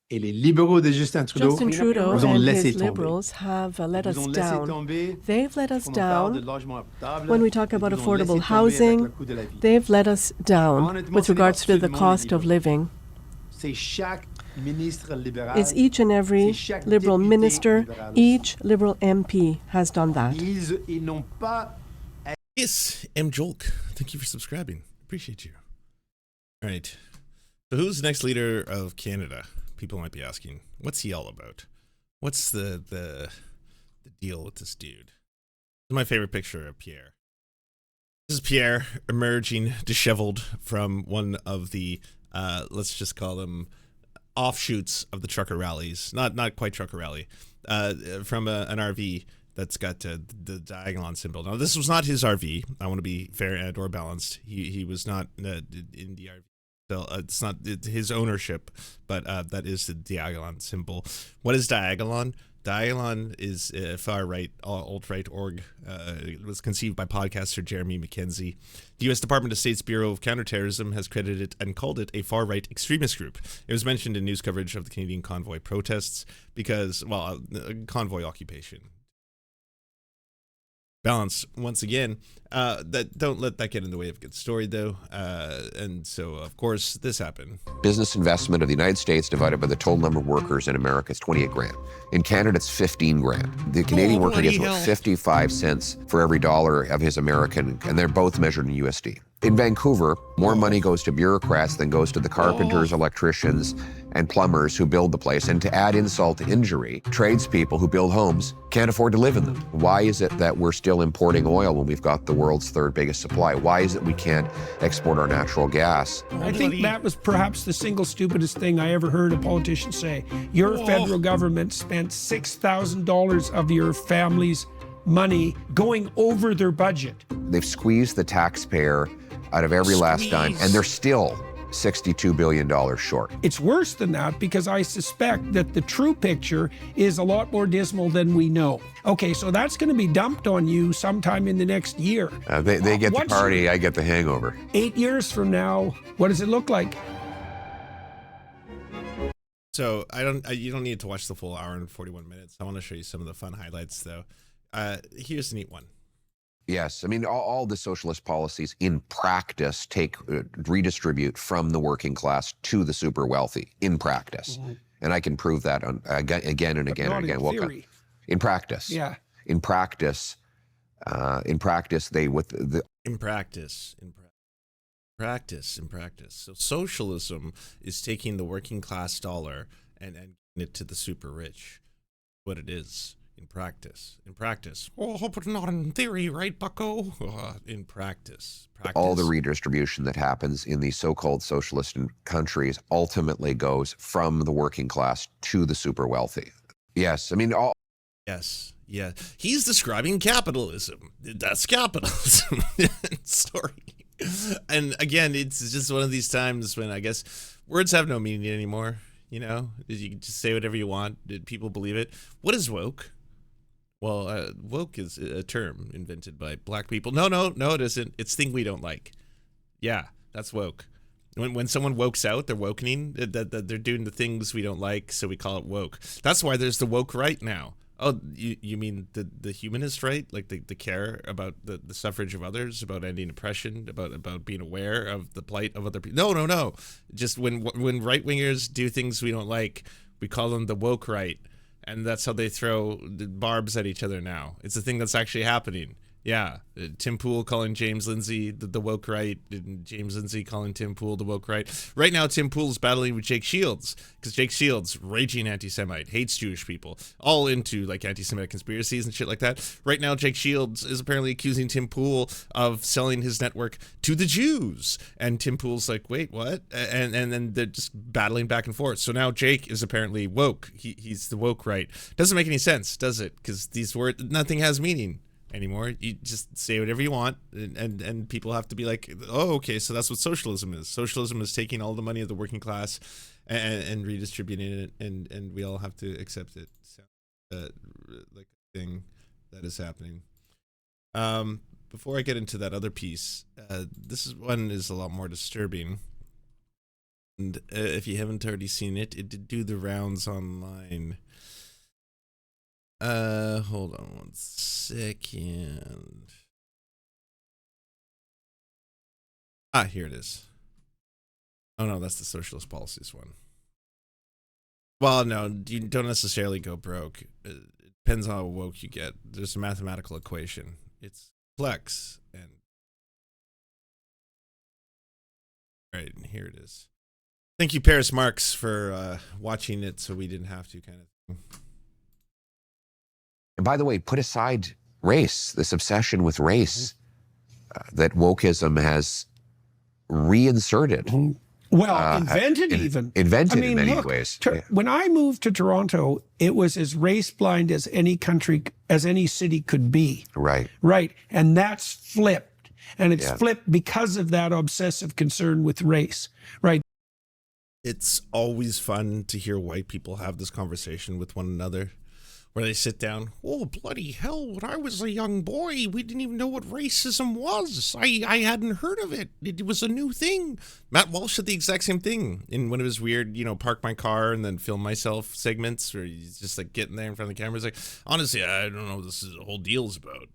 et les libéraux de Justin Trudeau Justin Trudeau nous ont and laissé his tomber. Liberals have let us Nous ont laissé down. tomber They've let us quand on parle de down logement abordable. when we talk about Ils nous ont laissé affordable tomber avec housing. le coût de la vie. They've let us down Honnêtement, with ce n'est regards to the absolument cost of ridicule. living. C'est chaque ministre libéral. It's each and every C'est chaque Liberal député minister, libéral aussi. each Liberal MP has done that. Ils n'ont pas. Yes, M. Jolk. Thank you for subscribing. Appreciate you. All right. So who's the next leader of Canada? People might be asking, what's he all about? What's the deal with this dude? This is my favorite picture of Pierre. This is Pierre emerging disheveled from one of the, let's just call them offshoots of the trucker rallies. Not quite trucker rally. From an RV that's got the diagonal symbol. Now, this was not his RV. I want to be fair and or balanced. He was not in the RV. So it's not his ownership, but that is the Diagolon symbol. What is Diagolon? Diagolon is a far-right, alt-right org. It was conceived by podcaster Jeremy McKenzie. The U.S. Department of State's Bureau of Counterterrorism has credited it and called it a far-right extremist group. It was mentioned in news coverage of the Canadian convoy protests because, convoy occupation. balance once again. That don't let that get in the way of a good story, though. And so, of course, this happened. Business investment of the United States divided by the total number of workers in America is 28 grand. In Canada, it's 15 grand. The Canadian worker gets about 55 cents for every dollar of his American, and they're both measured in USD. In Vancouver, more money goes to bureaucrats than goes to the carpenters, electricians, and plumbers who build the place. And to add insult to injury, tradespeople who build homes can't afford to live in them. Why is it that we're still importing oil when we've got the world's third biggest supply? Why is it we can't export our natural gas? I think that was perhaps the single stupidest thing I ever heard a politician say. Your federal government spent $6,000 of your family's money going over their budget. They've squeezed the taxpayer out of every last dime, and they're still $62 billion short. It's worse than that because I suspect that the true picture is a lot more dismal than we know. Okay, so that's going to be dumped on you sometime in the next year. They get the party, I get the hangover. 8 years from now, what does it look like? So you don't need to watch the full hour and 41 minutes. I want to show you some of the fun highlights, though. Here's a neat one. Yes, I mean, all the socialist policies in practice redistribute from the working class to the super wealthy in practice. And I can prove that again and again and again. In theory. In practice. Yeah. In practice, in practice. So socialism is taking the working class dollar and giving it to the super rich. What it is. In practice. Oh, but not in theory, right, bucko? In practice. All the redistribution that happens in these so-called socialist countries ultimately goes from the working class to the super wealthy. Yes, I mean, Yes, yeah. He's describing capitalism. That's capitalism. Sorry. And again, it's just one of these times when I guess words have no meaning anymore. You know, you can just say whatever you want. Did people believe it? What is woke? Well, woke is a term invented by black people. No, it isn't. It's thing we don't like. Yeah, that's woke. When someone wokes out, they're wokening. That they're doing the things we don't like, so we call it woke. That's why there's the woke right now. Oh, you mean the humanist right? Like the care about the suffrage of others, about ending oppression, about being aware of the plight of other people. No. Just when right-wingers do things we don't like, we call them the woke right. And that's how they throw the barbs at each other now. It's a thing that's actually happening. Yeah, Tim Pool calling James Lindsay the woke right, and James Lindsay calling Tim Pool the woke right. Right now, Tim Pool's battling with Jake Shields, because Jake Shields, raging anti-Semite, hates Jewish people, all into like anti-Semitic conspiracies and shit like that. Right now, Jake Shields is apparently accusing Tim Pool of selling his network to the Jews, and Tim Pool's like, wait, what? And then they're just battling back and forth. So now Jake is apparently woke. He's the woke right. Doesn't make any sense, does it? Because these words, nothing has meaning anymore. You just say whatever you want, and people have to be like, oh, okay, so that's what socialism is. Socialism is taking all the money of the working class and redistributing it, and we all have to accept it. So, like a thing that is happening. Before I get into that other piece, this one is a lot more disturbing. And if you haven't already seen it, it did do the rounds online. Hold on one second. Here it is. Oh no, that's the socialist policies one. Well, no, you don't necessarily go broke. It depends on how woke you get. There's a mathematical equation. It's complex, and right, and here it is. Thank you, Paris Marx, for watching it so we didn't have to, kind of thing. And by the way, put aside race, this obsession with race that wokeism has reinserted. Well, invented even. Invented in many ways. When I moved to Toronto, it was as race blind as any country, as any city could be. Right. Right. And that's flipped. And it's flipped because of that obsessive concern with race. Right. It's always fun to hear white people have this conversation with one another, where they sit down, oh, bloody hell, when I was a young boy, we didn't even know what racism was. I hadn't heard of it. It was a new thing. Matt Walsh did the exact same thing in one of his weird, park my car and then film myself segments, where he's just like getting there in front of the camera. He's like, honestly, I don't know what this whole deal's about.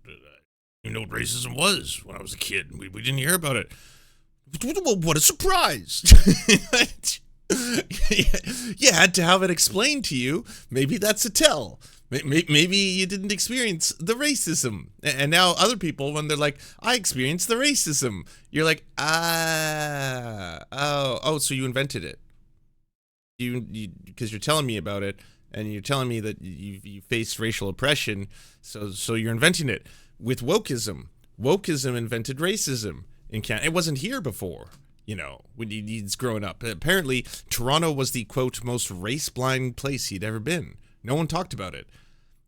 You know what racism was when I was a kid. We didn't hear about it. Well, what a surprise. You had to have it explained to you. Maybe that's a tell. Maybe you didn't experience the racism. And now other people, when they're like, I experienced the racism, you're like, so you invented it. Because you're telling me about it, and you're telling me that you faced racial oppression, so you're inventing it. With wokeism invented racism in Canada. It wasn't here before, when he's growing up. Apparently, Toronto was the, quote, most race-blind place he'd ever been. No one talked about it.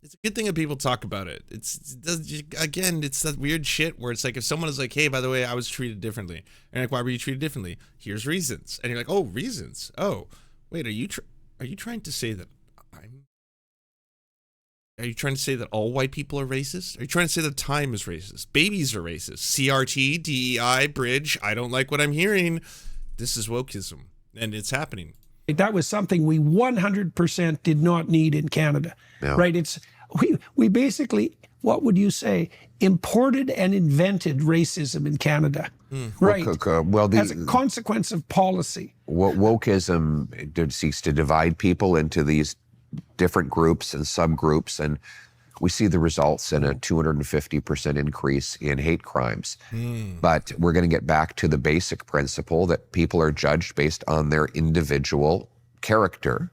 It's a good thing that people talk about it. It's that weird shit where it's like if someone is like, hey, by the way, I was treated differently. And you're like, why were you treated differently? Here's reasons. And you're like, oh, reasons. Oh, wait, are you trying to say that Are you trying to say that all white people are racist? Are you trying to say that time is racist? Babies are racist. CRT, DEI, bridge. I don't like what I'm hearing. This is wokeism, and it's happening. That was something we 100% did not need in Canada, right? We basically, what would you say, imported and invented racism in Canada, right? As a consequence of policy. Wokeism seeks to divide people into these different groups and subgroups, and we see the results in a 250% increase in hate crimes. But we're going to get back to the basic principle that people are judged based on their individual character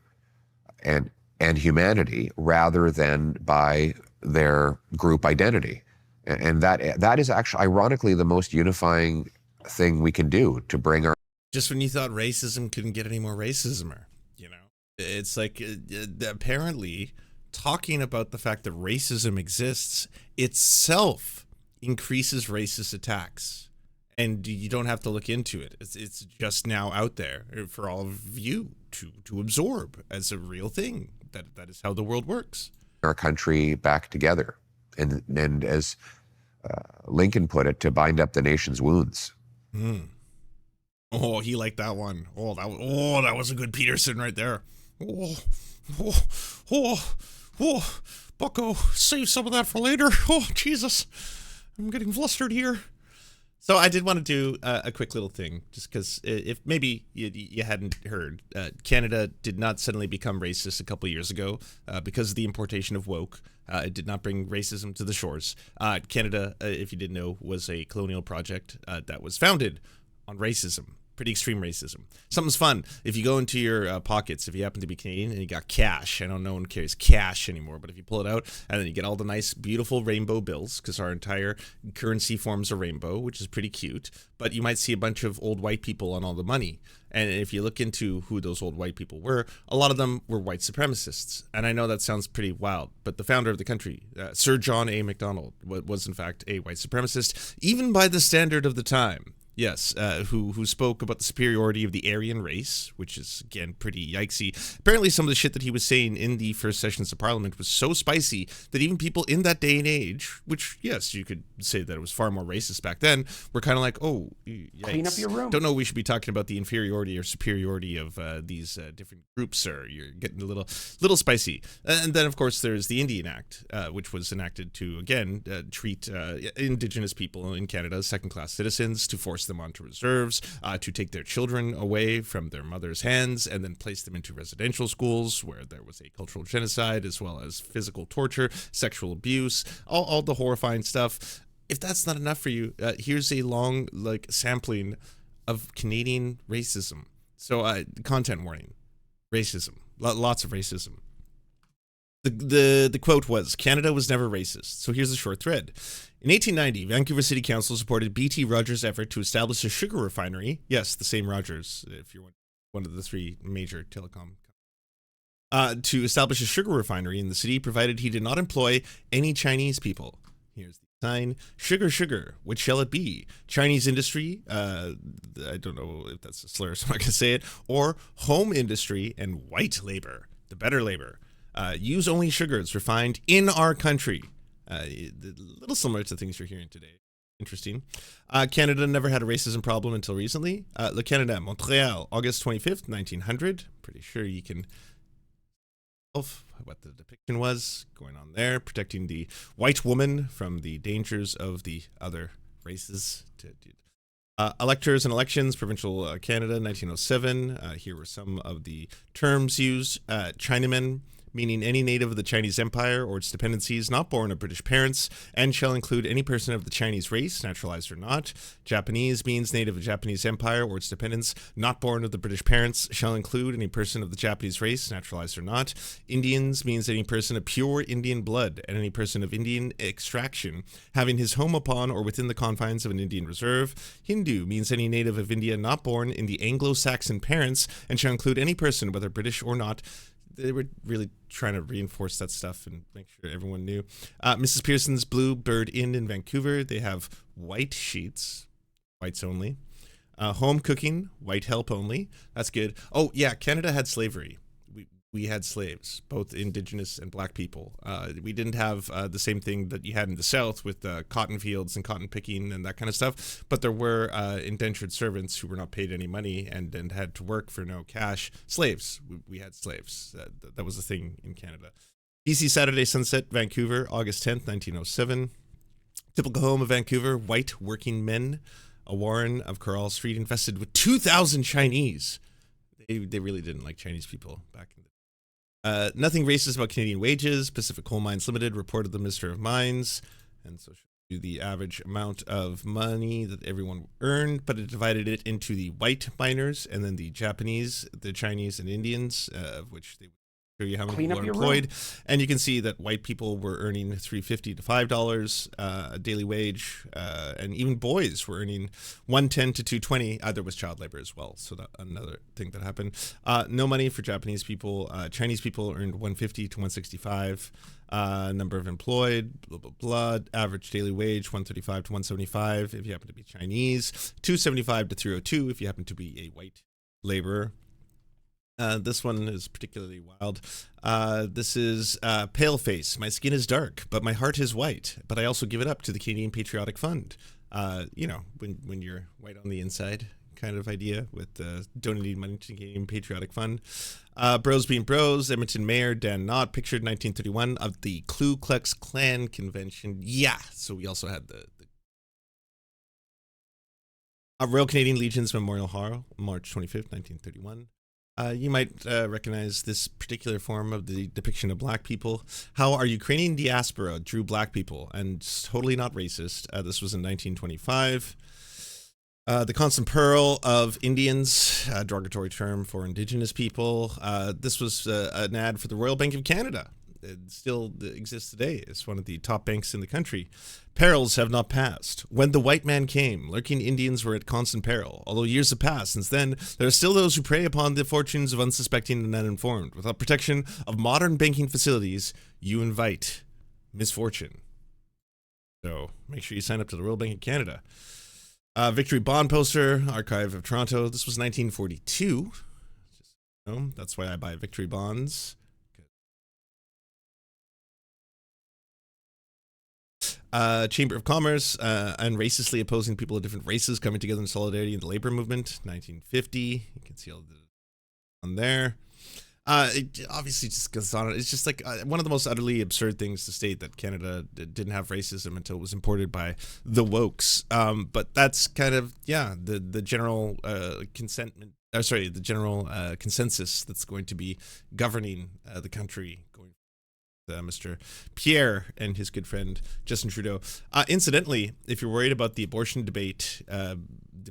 and humanity rather than by their group identity. And that is actually, ironically, the most unifying thing we can do to bring our... Just when you thought racism couldn't get any more racismer, it's like apparently talking about the fact that racism exists itself increases racist attacks, and you don't have to look into it. It's just now out there for all of you to absorb as a real thing. That is how the world works. Our country back together, and as Lincoln put it, to bind up the nation's wounds. Oh, he liked that one. That was a good Peterson right there. Bucko, save some of that for later. Oh, Jesus. I'm getting flustered here. So I did want to do a quick little thing, just because if maybe you hadn't heard, Canada did not suddenly become racist a couple years ago because of the importation of woke. It did not bring racism to the shores. Canada, if you didn't know, was a colonial project that was founded on racism. Pretty extreme racism. Something's fun. If you go into your pockets, if you happen to be Canadian and you got cash, I know no one carries cash anymore, but if you pull it out and then you get all the nice, beautiful rainbow bills, because our entire currency forms a rainbow, which is pretty cute, but you might see a bunch of old white people on all the money. And if you look into who those old white people were, a lot of them were white supremacists. And I know that sounds pretty wild, but the founder of the country, Sir John A. Macdonald, was in fact a white supremacist, even by the standard of the time. Yes, who spoke about the superiority of the Aryan race, which is, again, pretty yikesy. Apparently some of the shit that he was saying in the first sessions of Parliament was so spicy that even people in that day and age, which, yes, you could say that it was far more racist back then, were kind of like, oh, yikes. Clean up your room. Don't know we should be talking about the inferiority or superiority of these different groups, sir. You're getting a little spicy. And then, of course, there's the Indian Act, which was enacted to, again, treat Indigenous people in Canada as second-class citizens, to force them onto reserves, to take their children away from their mother's hands and then place them into residential schools where there was a cultural genocide as well as physical torture, sexual abuse, all the horrifying stuff. If that's not enough for you, here's a long sampling of Canadian racism. So content warning, racism, lots of racism. The quote was, Canada was never racist. So here's a short thread. In 1890, Vancouver City Council supported B.T. Rogers' effort to establish a sugar refinery. Yes, the same Rogers, if you're one of the three major telecom companies. To establish a sugar refinery in the city, provided he did not employ any Chinese people. Here's the sign. Sugar, sugar, what shall it be? Chinese industry, I don't know if that's a slur, so I'm not going to say it, or home industry and white labor, the better labor. Use only sugars refined in our country. A little similar to things you're hearing today. Interesting. Canada never had a racism problem until recently. Le Canada, Montreal, August 25th, 1900. Pretty sure you can what the depiction was going on there, protecting the white woman from the dangers of the other races. Electors and elections, provincial Canada, 1907. Here were some of the terms used. Chinaman, meaning any native of the Chinese Empire or its dependencies not born of British parents, and shall include any person of the Chinese race, naturalized or not. Japanese means native of Japanese Empire or its dependents not born of the British parents, shall include any person of the Japanese race, naturalized or not. Indians means any person of pure Indian blood and any person of Indian extraction having his home upon or within the confines of an Indian reserve. Hindu means any native of India not born in the Anglo-Saxon parents and shall include any person, whether British or not. They were really trying to reinforce that stuff and make sure everyone knew. Mrs. Pearson's Blue Bird Inn in Vancouver, they have white sheets, whites only. Home cooking, white help only. That's good. Oh, yeah, Canada had slavery. We had slaves, both Indigenous and Black people. We didn't have the same thing that you had in the South with cotton fields and cotton picking and that kind of stuff, but there were indentured servants who were not paid any money and had to work for no cash. Slaves. We had slaves. That was a thing in Canada. BC Saturday Sunset, Vancouver, August 10th, 1907. Typical home of Vancouver, white working men. A warren of Coral Street infested with 2,000 Chinese. They really didn't like Chinese people back in the nothing racist about Canadian wages. Pacific Coal Mines Limited reported the Minister of Mines, and so should do the average amount of money that everyone earned, but it divided it into the white miners and then the Japanese, the Chinese, and Indians, of which they show you how many people are employed. And you can see that white people were earning $3.50 to $5 a daily wage, and even boys were earning $110 to $220. There was child labor as well, so that another thing that happened. No money for Japanese people. Chinese people earned $150 to $165. Number of employed, blah blah blah. Average daily wage $135 to $175 if you happen to be Chinese. $275 to $302 if you happen to be a white laborer. This one is particularly wild. This is Pale Face. My skin is dark, but my heart is white. But I also give it up to the Canadian Patriotic Fund. You know, when you're white on the inside kind of idea with donating money to the Canadian Patriotic Fund. Bros being bros. Edmonton Mayor Dan Knott, pictured 1931 of the Ku Klux Klan convention. Yeah, so we also had the Royal Canadian Legion's Memorial Hall, March 25th, 1931. You might recognize this particular form of the depiction of black people. How our Ukrainian diaspora drew black people, and totally not racist. This was in 1925. The constant pearl of Indians, a derogatory term for Indigenous people. This was an ad for the Royal Bank of Canada. It still exists today. It's one of the top banks in the country. Perils have not passed. When the white man came, lurking Indians were at constant peril. Although years have passed since then, there are still those who prey upon the fortunes of unsuspecting and uninformed. Without protection of modern banking facilities, you invite misfortune. So make sure you sign up to the Royal Bank of Canada. Victory Bond poster, Archive of Toronto. This was 1942. That's why I buy Victory Bonds. Chamber of Commerce, unracistly opposing people of different races coming together in solidarity in the labor movement, 1950. You can see all the on there. It obviously just goes on. It's just like one of the most utterly absurd things to state that Canada didn't have racism until it was imported by the wokes. But that's kind of, the general the general consensus that's going to be governing the country going. Mr. Pierre and his good friend Justin Trudeau. Incidentally, if you're worried about the abortion debate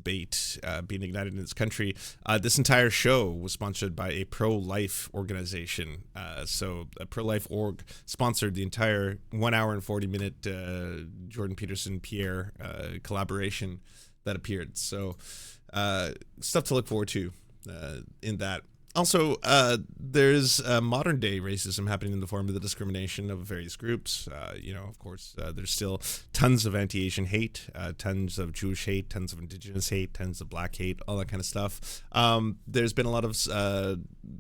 being ignited in this country, this entire show was sponsored by a pro-life organization. So a pro-life org sponsored the entire 1 hour and 40-minute Jordan Peterson Pierre collaboration that appeared. So stuff to look forward to in that. Also, there's modern day racism happening in the form of the discrimination of various groups. Of course, there's still tons of anti-Asian hate, tons of Jewish hate, tons of Indigenous hate, tons of black hate, all that kind of stuff. There's been a lot of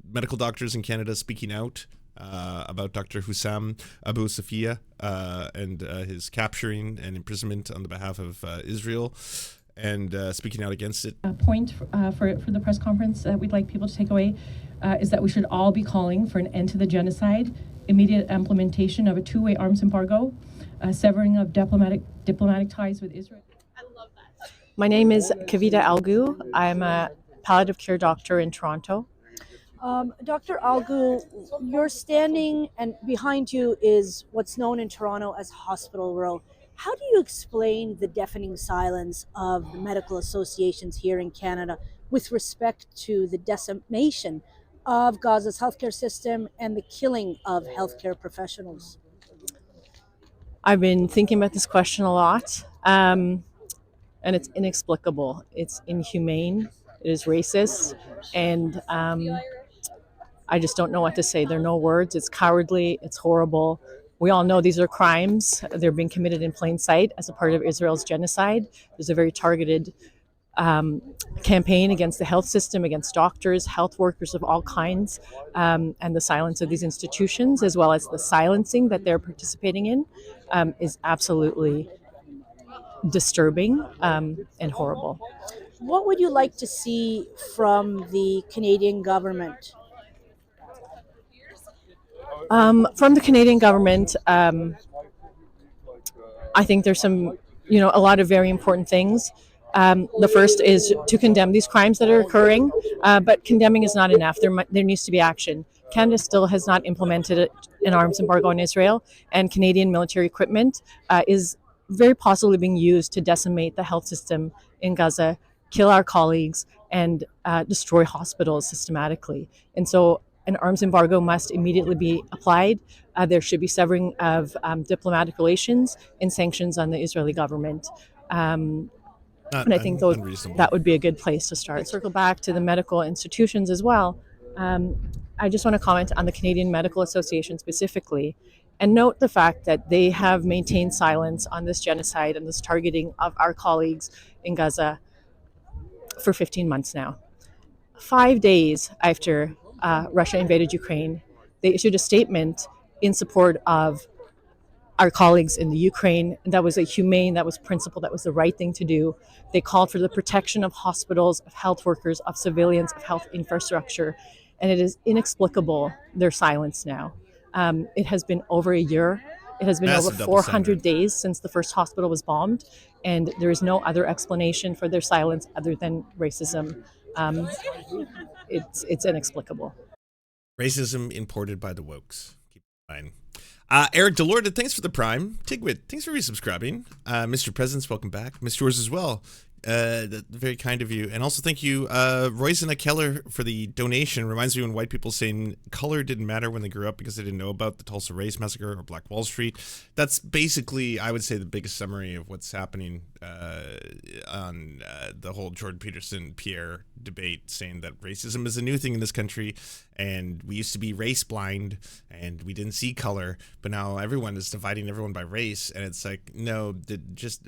medical doctors in Canada speaking out about Dr. Hussam Abu Safia and his capturing and imprisonment on the behalf of Israel. And speaking out against it. A point for the press conference that we'd like people to take away. is that we should all be calling for an end to the genocide, immediate implementation of a two-way arms embargo, severing of diplomatic ties with Israel. My name is Kavita Algu. I'm a palliative care doctor in Toronto. Dr. Algu, you're standing and behind you is what's known in Toronto as Hospital Row. How do you explain the deafening silence of the medical associations here in Canada with respect to the decimation of Gaza's healthcare system and the killing of healthcare professionals? I've been thinking about this question a lot, and it's inexplicable. It's inhumane. It is racist, and I just don't know what to say. There are no words. It's cowardly. It's horrible. We all know these are crimes. They're being committed in plain sight as a part of Israel's genocide. There's a very targeted campaign against the health system, against doctors, health workers of all kinds, and the silence of these institutions, as well as the silencing that they're participating in, is absolutely disturbing and horrible. What would you like to see from the Canadian government? From the Canadian government, I think there's some, a lot of very important things. The first is to condemn these crimes that are occurring, but condemning is not enough. There needs to be action. Canada still has not implemented an arms embargo on Israel, and Canadian military equipment is very possibly being used to decimate the health system in Gaza, kill our colleagues, and destroy hospitals systematically. And so an arms embargo must immediately be applied. There should be severing of diplomatic relations and sanctions on the Israeli government. And I think that would be a good place to start. Circle back to the medical institutions as well. I just want to comment on the Canadian Medical Association specifically and note the fact that they have maintained silence on this genocide and this targeting of our colleagues in Gaza for 15 months now. 5 days after Russia invaded Ukraine, they issued a statement in support of our colleagues in the Ukraine. That was a humane, that was principled, that was the right thing to do. They called for the protection of hospitals, of health workers, of civilians, of health infrastructure. And it is inexplicable, their silence now. It has been over a year. It has been over 400 days since the first hospital was bombed. And there is no other explanation for their silence other than racism. It's inexplicable. Racism imported by the wokes. Keep in mind. Eric Delorde, thanks for the Prime. Tigwit, thanks for resubscribing. Mr. Presidents, welcome back. Missed yours as well. Very kind of you. And also thank you, Royzena Keller, for the donation. Reminds me when white people saying color didn't matter when they grew up because they didn't know about the Tulsa Race Massacre or Black Wall Street. That's basically, I would say, the biggest summary of what's happening on the whole Jordan Peterson-Pierre debate, saying that racism is a new thing in this country, and we used to be race blind, and we didn't see color, but now everyone is dividing everyone by race, and it's like, no, there's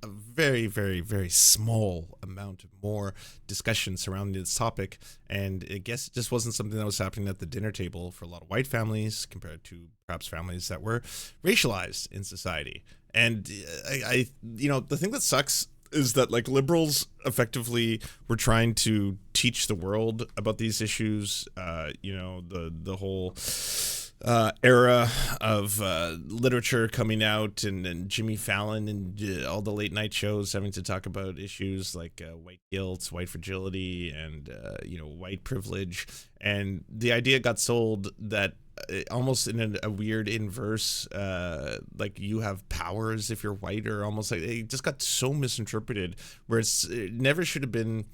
a very, very, very small amount of more discussion surrounding this topic, and I guess it just wasn't something that was happening at the dinner table for a lot of white families compared to perhaps families that were racialized in society. And I the thing that sucks is that like liberals effectively were trying to teach the world about these issues, the whole era of literature coming out and Jimmy Fallon and all the late night shows having to talk about issues like white guilt, white fragility, and white privilege. And the idea got sold that almost in a weird inverse, like you have powers if you're white, or almost like it just got so misinterpreted, where it never should have been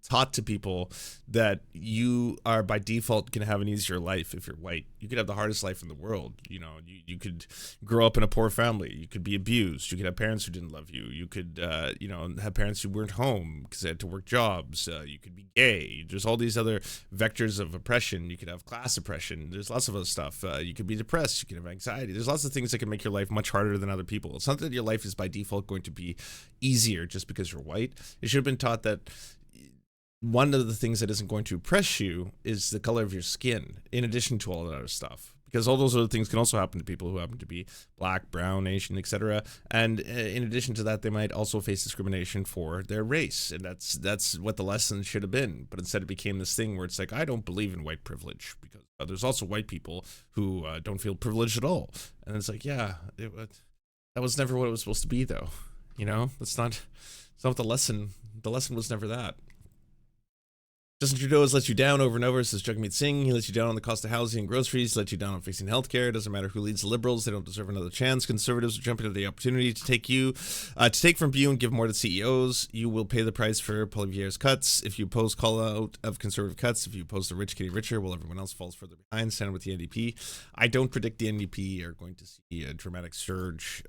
taught to people that you are by default going to have an easier life if you're white. You could have the hardest life in the world. You could grow up in a poor family. You could be abused. You could have parents who didn't love you. You could, have parents who weren't home because they had to work jobs. You could be gay. There's all these other vectors of oppression. You could have class oppression. There's lots of other stuff. You could be depressed. You could have anxiety. There's lots of things that can make your life much harder than other people. It's not that your life is by default going to be easier just because you're white. It should have been taught that one of the things that isn't going to oppress you is the color of your skin, in addition to all that other stuff. because all those other things can also happen to people who happen to be black, brown, Asian, etc. And in addition to that, they might also face discrimination for their race, and that's what the lesson should have been. But instead, it became this thing where it's like, I don't believe in white privilege because there's also white people who don't feel privileged at all, and it's like, yeah, that was never what it was supposed to be, though. You know, it's not the lesson. The lesson was never that. Justin Trudeau has let you down over and over, says Jagmeet Singh. He lets you down on the cost of housing and groceries, let you down on fixing healthcare. It doesn't matter who leads the Liberals. They don't deserve another chance. Conservatives are jumping at the opportunity to take from you and give more to CEOs. You will pay the price for Poilievre's cuts. If you oppose call out of conservative cuts, if you oppose the rich getting richer while everyone else falls further behind, stand with the NDP. I don't predict the NDP are going to see a dramatic surge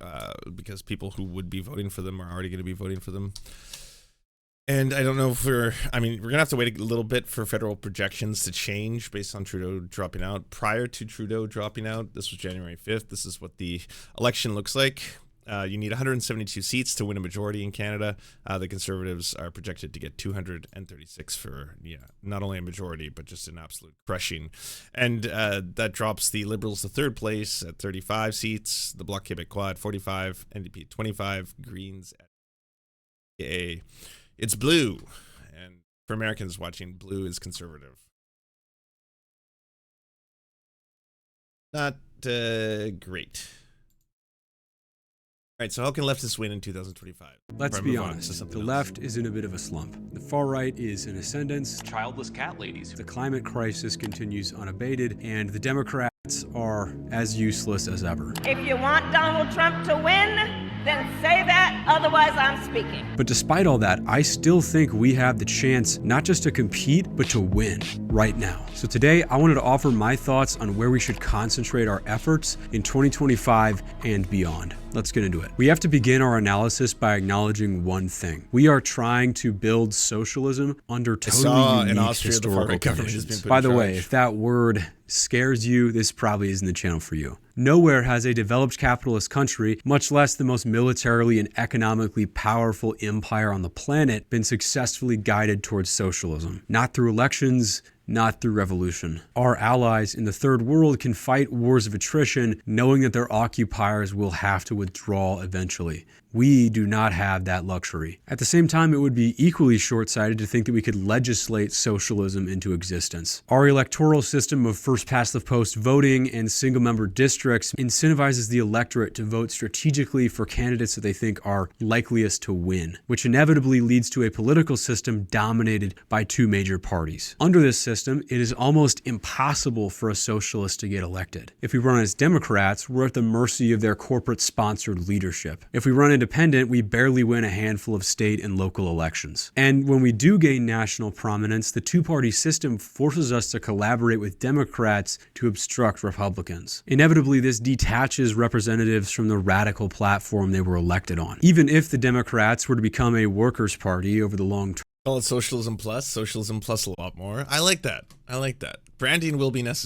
because people who would be voting for them are already going to be voting for them. And I don't know if we're going to have to wait a little bit for federal projections to change based on Trudeau dropping out. Prior to Trudeau dropping out, this was January 5th. This is what the election looks like. You need 172 seats to win a majority in Canada. The Conservatives are projected to get 236 for, not only a majority, but just an absolute crushing. And that drops the Liberals to third place at 35 seats, the Bloc Québécois at 45, NDP at 25, Greens at It's blue, and for Americans watching, blue is conservative. Not great. All right, so how can leftists win in 2025? Let's be honest, the left is in a bit of a slump. The far right is in ascendance. Childless cat ladies. The climate crisis continues unabated, and the Democrats are as useless as ever. If you want Donald Trump to win, then say that, otherwise I'm speaking. But despite all that, I still think we have the chance not just to compete, but to win right now. So today, I wanted to offer my thoughts on where we should concentrate our efforts in 2025 and beyond. Let's get into it. We have to begin our analysis by acknowledging one thing. We are trying to build socialism under totally unique historical conditions. By the way, if that word scares you, this probably isn't the channel for you. Nowhere has a developed capitalist country, much less the most militarily and economically powerful empire on the planet, been successfully guided towards socialism. Not through elections, not through revolution. Our allies in the third world can fight wars of attrition, knowing that their occupiers will have to withdraw eventually. We do not have that luxury. At the same time, it would be equally short-sighted to think that we could legislate socialism into existence. Our electoral system of first-past-the-post voting and single-member districts incentivizes the electorate to vote strategically for candidates that they think are likeliest to win, which inevitably leads to a political system dominated by two major parties. Under this system, it is almost impossible for a socialist to get elected. If we run as Democrats, we're at the mercy of their corporate-sponsored leadership. If we run independent, we barely win a handful of state and local elections. And when we do gain national prominence, the two-party system forces us to collaborate with Democrats to obstruct Republicans. Inevitably, this detaches representatives from the radical platform they were elected on. Even if the Democrats were to become a workers' party over the long term. Call it socialism plus a lot more. I like that. Branding will be necessary.